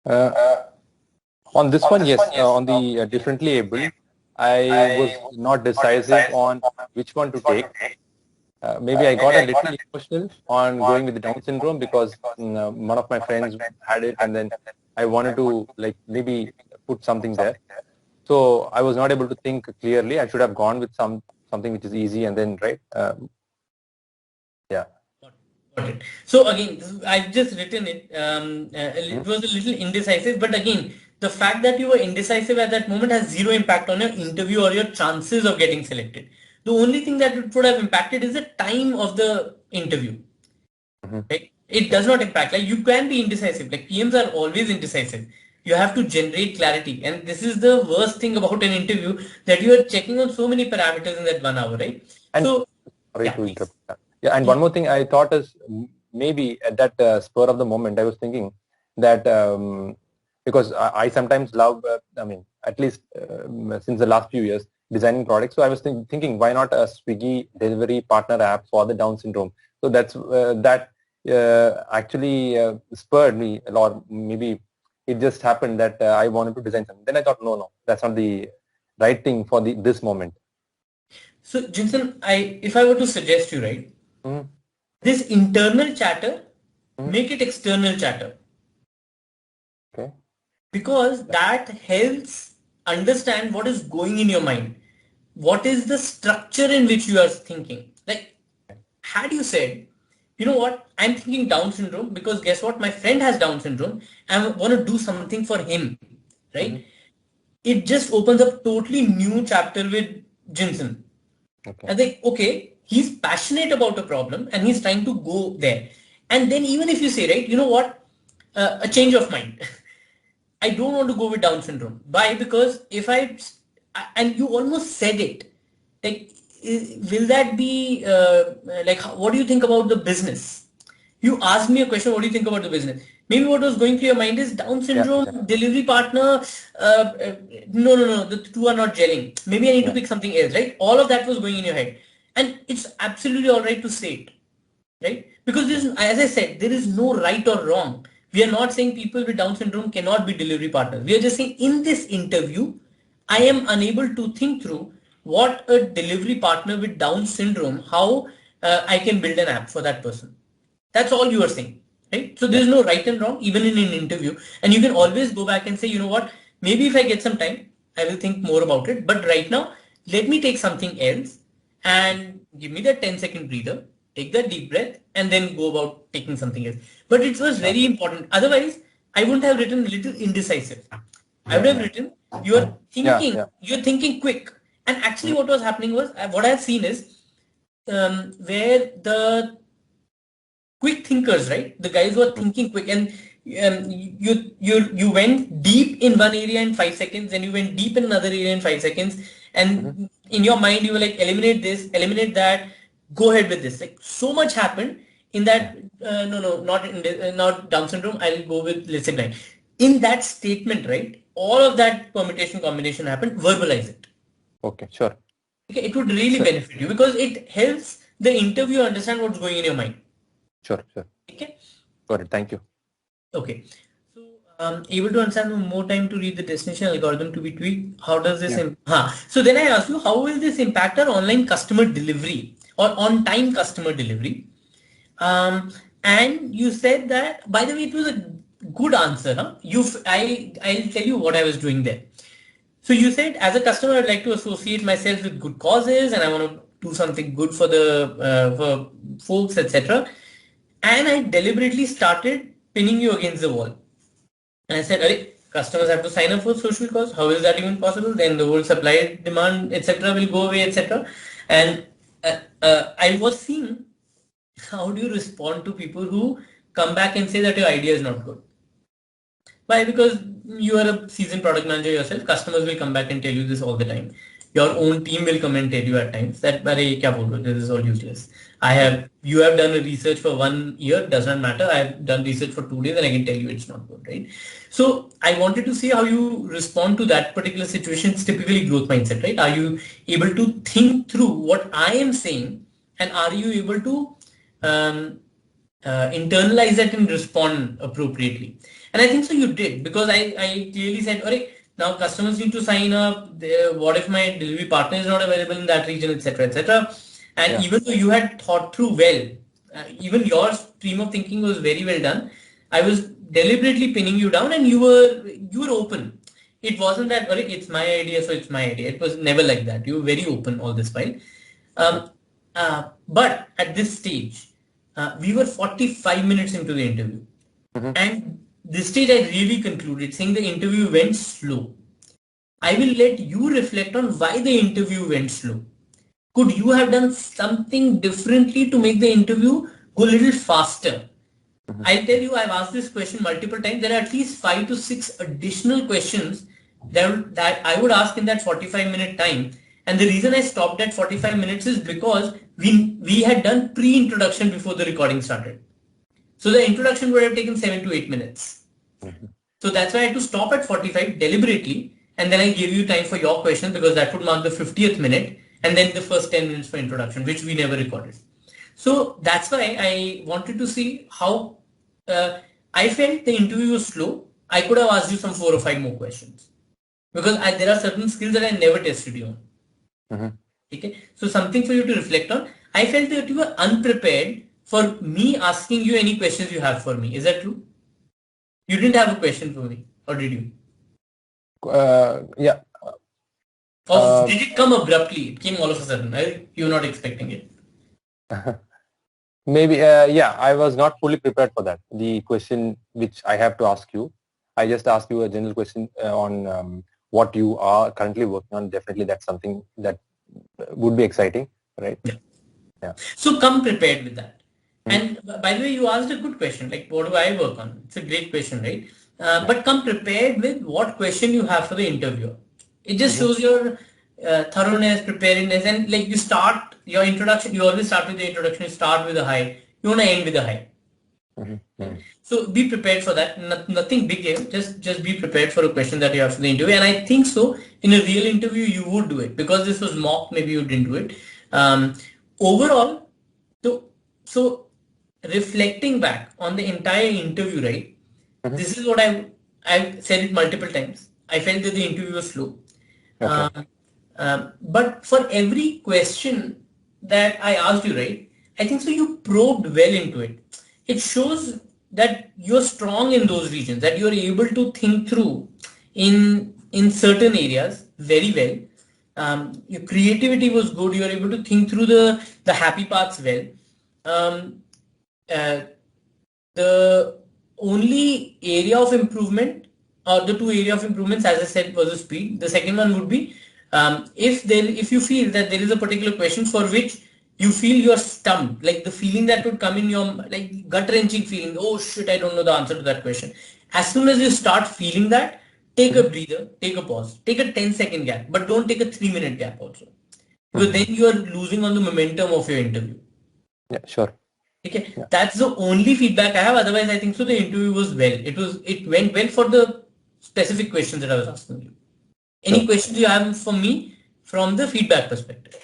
On this one, yes. On the differently able, I was not decisive on which one to take. Maybe I got a little emotional on going with the Down syndrome because one of my friends had it, and then I wanted to like maybe put something there. So I was not able to think clearly. I should have gone with something which is easy, and then right. Yeah. Got it. So again, I've just written it. Hmm. It was a little indecisive, but again, the fact that you were indecisive at that moment has zero impact on your interview or your chances of getting selected. The only thing that it would have impacted is the time of the interview. Hmm. Right? It does not impact. Like you can be indecisive. Like PMs are always indecisive. You have to generate clarity, and this is the worst thing about an interview that you are checking on so many parameters in that 1 hour, right? And So sorry yeah, to please. interrupt. Yeah, and one more thing I thought is maybe at that spur of the moment, I was thinking that because I sometimes love, I mean, at least since the last few years, designing products. So I was thinking, why not a Swiggy delivery partner app for the Down syndrome? So that's that actually spurred me a lot. Maybe it just happened that I wanted to design something. Then I thought, no, that's not the right thing for this moment. So Jinson, if I were to suggest you, right, Mm-hmm. this internal chatter, Mm-hmm. make it external chatter Okay. because that helps understand what is going in your mind. What is the structure in which you are thinking? Like, had you said, you know what, I'm thinking Down syndrome because guess what, my friend has Down syndrome. I want to do something for him, right? Mm-hmm. It just opens up totally new chapter with Jinson. Okay. I think, okay, he's passionate about a problem and he's trying to go there. And then even if you say, right, you know what, a change of mind. I don't want to go with Down syndrome. Why? Because if and you almost said it, like, will that be, like, what do you think about the business? You asked me a question, what do you think about the business? Maybe what was going through your mind is Down Yeah, syndrome, exactly. delivery partner, no, the two are not gelling. Maybe I need to Yeah. pick something else, right? All of that was going in your head. And it's absolutely all right to say it, right? Because Yeah. as I said, there is no right or wrong. We are not saying people with Down syndrome cannot be delivery partners. We are just saying in this interview, I Mhm. am unable to think through what a delivery partner with Down syndrome, how I can build an app for that person. That's all you are saying, right? So Yeah. there's no right and wrong, even in an interview. And you can Mhm. always go back and say, you know what, maybe if I get some time, I will think more about it. But right now, let me take something else and give me that 10-second breather, take that deep breath, and then go about taking something else. But it was Sure. very important. Otherwise, I wouldn't have written little indecisive. I would Yeah. have Yeah. written, Yeah. Yeah. you're thinking quick. And actually Mhm. what was happening was, what I've seen is where the quick thinkers, right? The guys who are Mhm. thinking quick, and you went deep in one area in 5 seconds, and you went deep in another area in 5 seconds, Mhm. and in your mind you were like, eliminate this, eliminate that, go ahead with this. Like so much happened in Yeah. that. No, not Down syndrome. I'll go with let's say blind. In that statement, right? All of that permutation combination happened. Verbalize it. Okay. Sure. Okay, it would really So, benefit you because it helps the interviewer understand what's going in your mind. sure. Sure. Okay. Got it. Thank you. Okay. So, able to understand more time to read the destination algorithm to be tweaked. How does this Yeah. So then I ask you, how will this impact our online customer delivery or on-time customer delivery? Um, and you said that, by the way, it was a good answer, huh? I'll tell you what I was doing there. So you said, as a customer, I'd like to associate myself with good causes, and I want to do something good for the for folks, etc. And I deliberately started pinning you against the wall. And I said, "Arey, customers have to sign up for social cause. How is that even possible? Then the whole supply, demand, etc. will go away, etc." And I was seeing how do you respond to people who come back and say that your idea is not good. Why? Because you are a seasoned product manager yourself. Customers will come back and tell you this all the time. Your own team will come and tell you at times that, "Arey, kya bol rahe ho? This is all useless. You have done a research for 1 year, does not matter. I have done research for 2 days and I can tell you it's not good, right?" So I wanted to see how you respond to that particular situation. It's typically growth mindset, right? Are you able to think through what I am saying, and are you able to um, internalize that and respond appropriately? And I think so you did, because I clearly said, "Alright, Now customers need to sign up. What if my delivery partner is not available in that region, etc., etc. And Yeah. even though you had thought through well, even your stream of thinking was very well done. I was deliberately pinning you down, and you were open. It wasn't that, "Arey, it's my idea, so it's my idea." It was never like that. You were very open all this while. Um, but at this stage, we were 45 minutes into the interview. Mm-hmm. And this stage I really concluded saying the interview went slow. I will let you reflect on why the interview went slow. Could you have done something differently to make the interview go a little faster? Mm-hmm. I'll tell you, I've asked this question multiple times. There are at least 5 to 6 additional questions that I would ask in that 45-minute time. And the reason I stopped at 45 minutes is because we had done pre-introduction before the recording started. So the introduction would have taken 7 to 8 minutes. Mm-hmm. So that's why I had to stop at 45 deliberately, and then I gave you time for your question because that would mark the 50th minute, and then the first 10 minutes for introduction, which we never recorded. So that's why I wanted to see how I felt the interview was slow. I could have asked you some 4 or 5 more questions because there are certain skills that I never tested you on. Mm-hmm. Okay, so something for you to reflect on. I felt that you were unprepared for me asking you any questions you have for me. Is that true? You didn't have a question for me, or did you? Yeah. Or did it come abruptly? It came all of a sudden. You were not expecting it. Maybe, yeah, I was not fully prepared for that. The question which I have to ask you, I just asked you a general question on what you are currently working on. Definitely that's something that would be exciting, right? Yeah. Yeah. So come prepared with that. Mm-hmm. And by the way, you asked a good question, like what do I work on? It's a great question, right? But come prepared with what question you have for the interviewer. It just Mm-hmm. shows your thoroughness, preparedness, and like you start your introduction, you always start with the introduction, you start with a high, you want to end with a high. Mm-hmm. So be prepared for that. Nothing big here. Just be prepared for a question that you have for the interview. And I think so in a real interview you would do it because this was mock. Maybe you didn't do it. Overall, so reflecting back on the entire interview, right? Mm-hmm. This is what I've said it multiple times. I felt that the interview was slow. Okay. But for every question that I asked you, right, I think so you probed well into it. It shows that you're strong in those regions, that you're able to think through in certain areas very well. Your creativity was good. You're able to think through the happy parts well. Um, uh, the only area of improvement or the two area of improvements, as I said, was the speed. The second one would be if you feel that there is a particular question for which you feel you're stumped, like the feeling that would come in your like gut wrenching feeling, oh shit, I don't know the answer to that question. As soon as you start feeling that, take a Mm-hmm. breather, take a pause, take a 10-second gap, but don't take a 3-minute gap also. Because then Mm-hmm. you are losing on the momentum of your interview. Yeah, sure. Okay, Yeah. that's the only feedback I have. Otherwise, I think so. The interview was well. It went well for the specific questions that I was asking you. Any Sure. questions you have for me from the feedback perspective?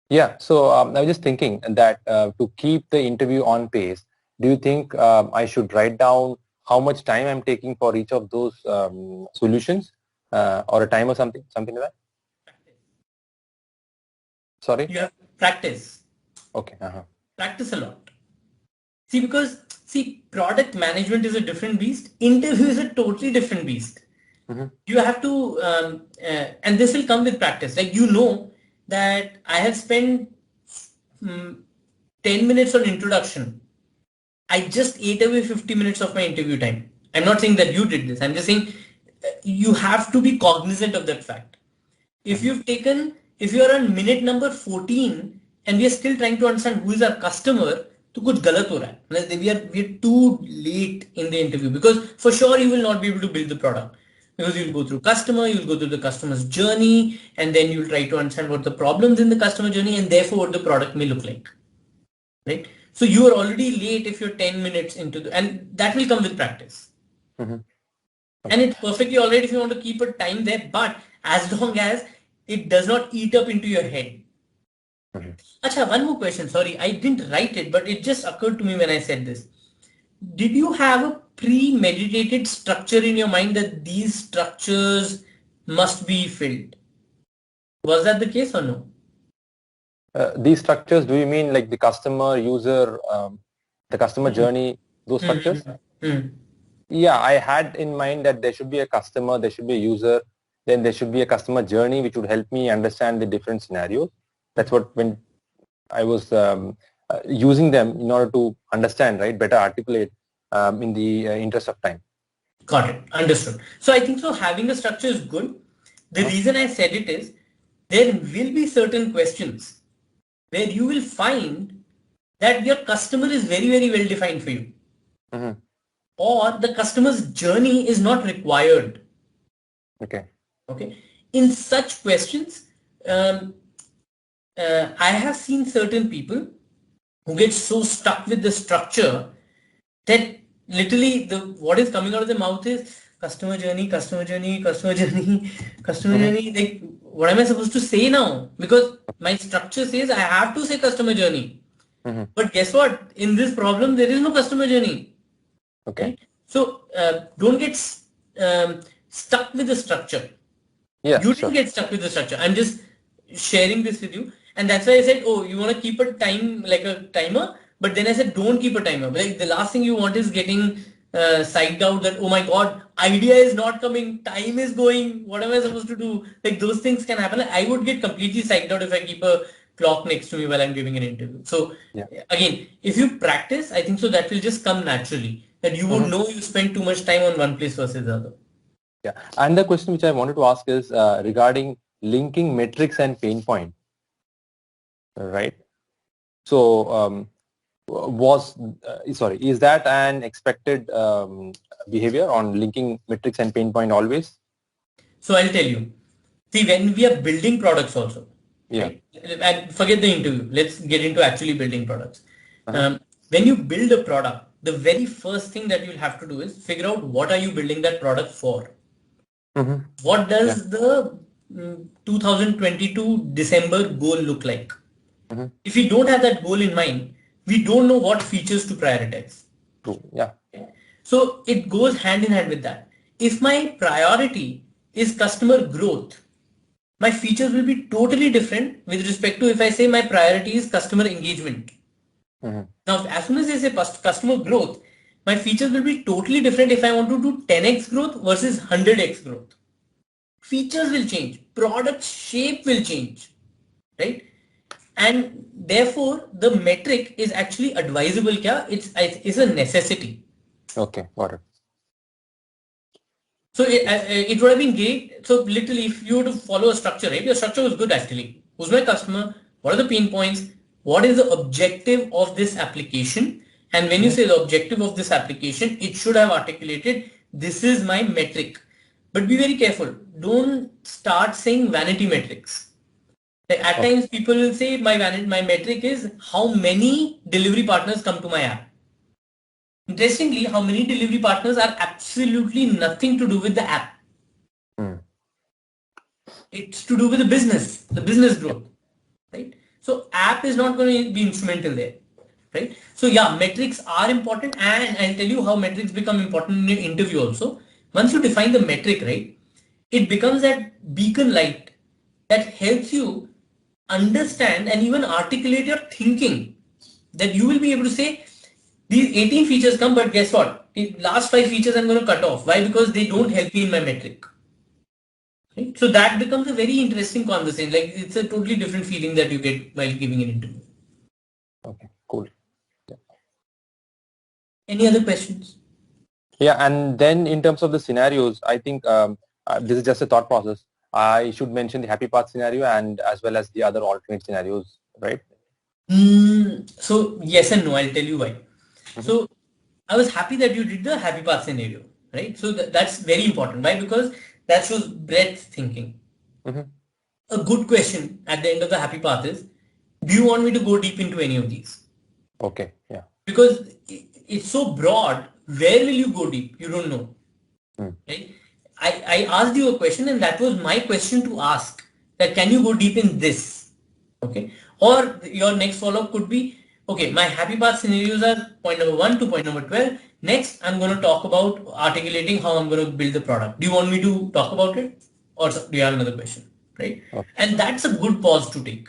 Yeah. So I was just thinking that to keep the interview on pace, do you think I should write down how much time I'm taking for each of those solutions or a time or something like that? Sorry? You have practice. Okay. Uh-huh. Practice a lot. See, product management is a different beast. Interview is a totally different beast. Mm-hmm. You have to, and this will come with practice. Like you know that I have spent 10 minutes on introduction. I just ate away 50 minutes of my interview time. I'm not saying that you did this. I'm just saying you have to be cognizant of that fact. If Mm-hmm. you've taken, if you're on minute number 14 and we are still trying to understand who is our customer, तो कुछ गलत हो रहा है. Like, we are too late in the interview because for sure you will not be able to build the product because you'll go through customer, you'll go through the customer's journey, and then you'll try to understand what the problems in the customer journey and therefore what the product may look like. Right? So you are already late if you're 10 minutes into the, and that will come with practice. Mm-hmm. And Okay. it's perfectly all right if you want to keep a time there, but as long as it does not eat up into your head. Mm-hmm. Acha, one more question. Sorry, I didn't write it, but it just occurred to me when I said this. Did you have a premeditated structure in your mind that these structures must be filled. Was that the case or no? These structures, do you mean like the customer, user, the customer journey, those structures? Yeah, I had in mind that there should be a customer, there should be a user, then there should be a customer journey which would help me understand the different scenarios. That's what when I was using them in order to understand, right, better articulate in the interest of time. Got it. Understood. So I think so having a structure is good. The reason I said it is there will be certain questions where you will find that your customer is very, very well defined for you. Or the customer's journey is not required. Okay. Okay. In such questions, I have seen certain people who get so stuck with the structure that literally what is coming out of their mouth is customer journey, customer journey, customer journey, customer journey. Like, what am I supposed to say now? Because my structure says I have to say customer journey. But guess what? In this problem, there is no customer journey. Okay. Right? So don't get stuck with the structure. Yeah, You sure. didn't get stuck with the structure. I'm just sharing this with you. And that's why I said, oh, you want to keep a time, like a timer. But then I said, don't keep a timer. Like the last thing you want is getting psyched out that, oh my God, idea is not coming. Time is going. What am I supposed to do? Like those things can happen. I would get completely psyched out if I keep a clock next to me while I'm giving an interview. So again, if you practice, I think so that will just come naturally. That you would know you spend too much time on one place versus the other. Yeah. And the question which I wanted to ask is regarding linking metrics and pain point, right? So is that an expected behavior on linking metrics and pain point always? So I'll tell you. See, when we are building products also, right? And forget the interview. Let's get into actually building products. When you build a product, the very first thing that you'll have to do is figure out what are you building that product for. What does the 2022 December goal look like? If we don't have that goal in mind, we don't know what features to prioritize. True. Yeah. So it goes hand in hand with that. If my priority is customer growth, my features will be totally different with respect to if I say my priority is customer engagement. Now, as soon as I say customer growth, my features will be totally different if I want to do 10x growth versus 100x growth. Features will change, product shape will change, right? And therefore, the metric is actually advisable. It's a necessity. Okay, got it. So it would have been great. So literally, if you were to follow a structure, right? Your structure was good actually. Who's my customer? What are the pain points? What is the objective of this application? And when you say the objective of this application, it should have articulated, this is my metric. But be very careful. Don't start saying vanity metrics. Like at times people will say my metric is how many delivery partners come to my app. Interestingly, how many delivery partners are absolutely nothing to do with the app. It's to do with the business growth, right? So app is not going to be instrumental there, right? So yeah, metrics are important, and I'll tell you how metrics become important in your interview also. Once you define the metric, right, it becomes that beacon light that helps you understand and even articulate your thinking, that you will be able to say these 18 features come, but guess what? The last 5 features I'm going to cut off. Why? Because they don't help me in my metric. Right? So that becomes a very interesting conversation. Like it's a totally different feeling that you get while giving an interview. Okay, cool. Yeah. Any other questions? Yeah, and then in terms of the scenarios, I think this is just a thought process. I should mention the happy path scenario and as well as the other alternate scenarios, right? So yes and no, I'll tell you why. So I was happy that you did the happy path scenario, right? So that's very important. Why? Because that shows breadth thinking. A good question at the end of the happy path is, do you want me to go deep into any of these? Okay, yeah. Because it's so broad, where will you go deep? You don't know. Right? I asked you a question and that was my question to ask, that can you go deep in this? Okay. Or your next follow-up could be, okay, my happy path scenarios are point number 1 to point number 12. Next, I'm going to talk about articulating how I'm going to build the product. Do you want me to talk about it? or do you have another question, right? Okay. And that's a good pause to take.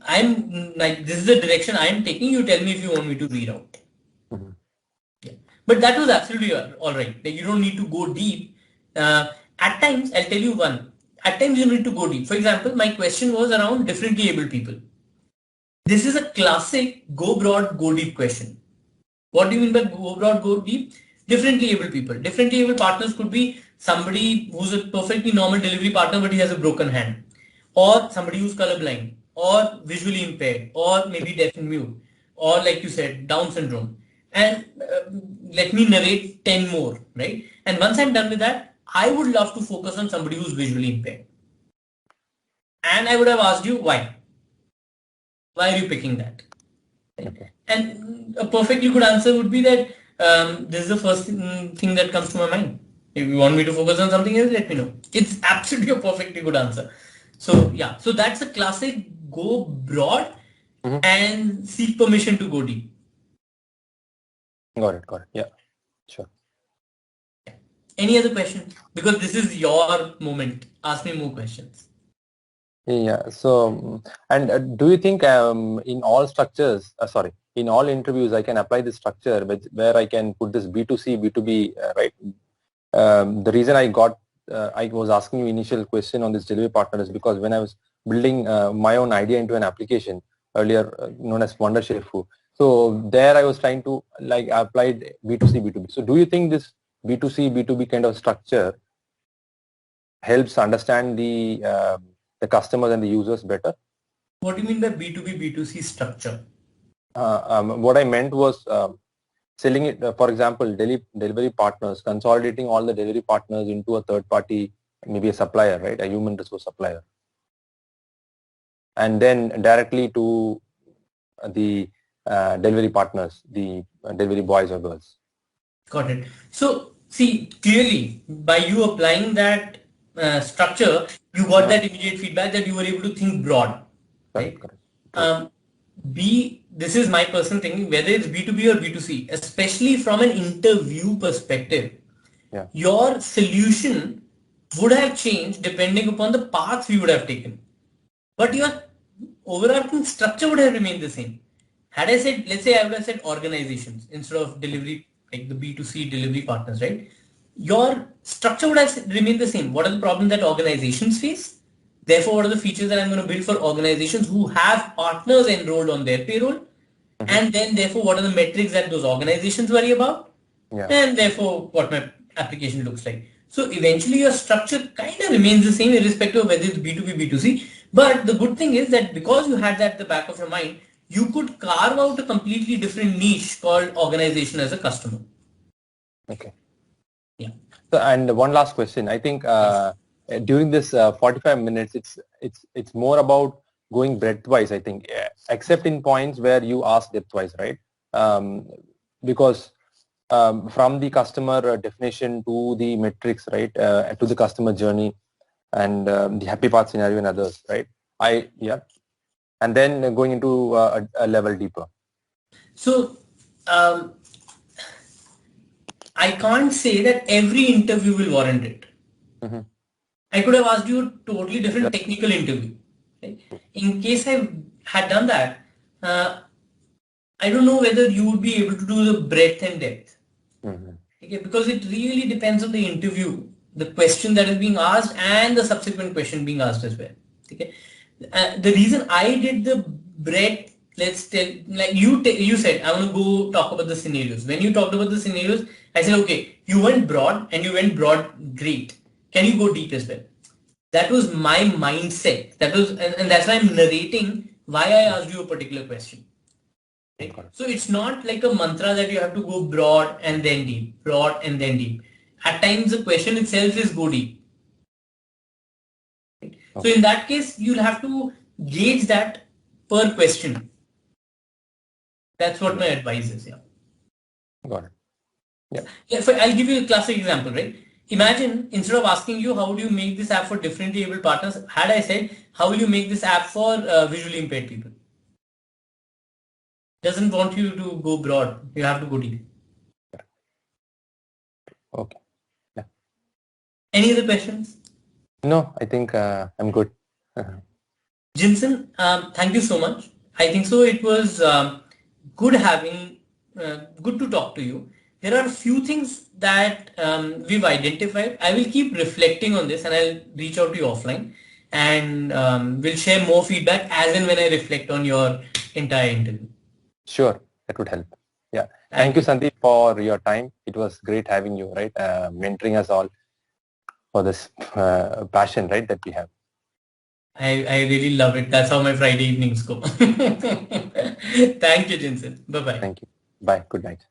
I'm like, this is the direction I am taking. You tell me if you want me to reroute. Mm-hmm. Yeah. But that was absolutely all right. Like, you don't need to go deep. At times, I'll tell you one. At times, you need to go deep. For example, my question was around differently abled people. This is a classic go broad, go deep question. What do you mean by go broad, go deep? Differently able people. Differently able partners could be somebody who's a perfectly normal delivery partner but he has a broken hand, or somebody who's colorblind, or visually impaired, or maybe deaf and mute, or like you said, Down syndrome. And let me narrate 10 more, right? And once I'm done with that, I would love to focus on somebody who's visually impaired. And I would have asked you why. Why are you picking that? Okay. And a perfectly good answer would be that this is the first thing that comes to my mind. If you want me to focus on something else, let me know. It's absolutely a perfectly good answer. So yeah, so that's a classic go broad Mm-hmm. and seek permission to go deep. Got it. Got it. Yeah. Sure. Any other questions? Because this is your moment. Ask me more questions. Yeah. So, and do you think in all structures, in all interviews, I can apply this structure where I can put this B2C, B2B, right? The reason I was asking you initial question on this delivery partner is because when I was building my own idea into an application earlier known as Wonder Shefu, so there I was trying to like applied B2C, B2B. So do you think this B2C, B2B kind of structure helps understand the customers and the users better? What do you mean by B2B, B2C structure? What I meant was selling it, for example, delivery partners, consolidating all the delivery partners into a third party, maybe a supplier, right? A human resource supplier. And then directly to the delivery partners, the delivery boys or girls. Got it. So see, clearly by you applying that structure, you got that immediate feedback that you were able to think broad, Correct, right? correct. Um, this is my personal thinking, whether it's B2B or B2C, especially from an interview perspective, Yeah. your solution would have changed depending upon the path you would have taken. But your overarching structure would have remained the same. Had I said, let's say I would have said organizations instead of delivery, like the B2C delivery partners, right? Your structure would have remained the same. What are the problems that organizations face? Therefore, what are the features that I'm going to build for organizations who have partners enrolled on their payroll? And then, therefore, what are the metrics that those organizations worry about? Yeah. And therefore, what my application looks like. So eventually your structure kind of remains the same irrespective of whether it's B2B, B2C. But the good thing is that because you had that at the back of your mind, you could carve out a completely different niche called organization as a customer. Okay. Yeah. So, and one last question. I think during this 45 minutes, it's more about going breadth-wise, I think, except in points where you ask depth-wise, right? Because from the customer definition to the metrics, right, to the customer journey and the happy path scenario and others, right? And then going into a level deeper. So I can't say that every interview will warrant it. Mm-hmm. I could have asked you a totally different technical interview. Right? In case I had done that, I don't know whether you would be able to do the breadth and depth. Mm-hmm. Okay, because it really depends on the interview, the question that is being asked and the subsequent question being asked as well. Okay, the reason I did the breadth, let's tell, like you said, I want to go talk about the scenarios. When you talked about the scenarios, I said, okay, you went broad and you went broad, great. Can you go deep as well? That was my mindset. That was, and that's why I'm narrating why I asked you a particular question. Right? So it's not like a mantra that you have to go broad and then deep, broad and then deep. At times the question itself is go deep. Right? So in that case, you'll have to gauge that per question. That's what my advice is. Yeah. Got it. Yeah. Yeah. I'll give you a classic example, right? Imagine instead of asking you how do you make this app for differently able partners, had I said how will you make this app for visually impaired people? Doesn't want you to go broad. You have to go deep. Okay. Yeah. Any other questions? No, I think I'm good. Jinsen, thank you so much. I think so. It was good having, good to talk to you. There are a few things that we've identified. I will keep reflecting on this and I'll reach out to you offline and we'll share more feedback as and when I reflect on your entire interview. Sure, that would help. Yeah. Thank Thank you, you. Sandeep, for your time. It was great having you, right? Mentoring us all for this passion, right, that we have. I really love it. That's how my Friday evenings go. Thank you, Jinsen. Bye-bye. Thank you. Bye. Good night.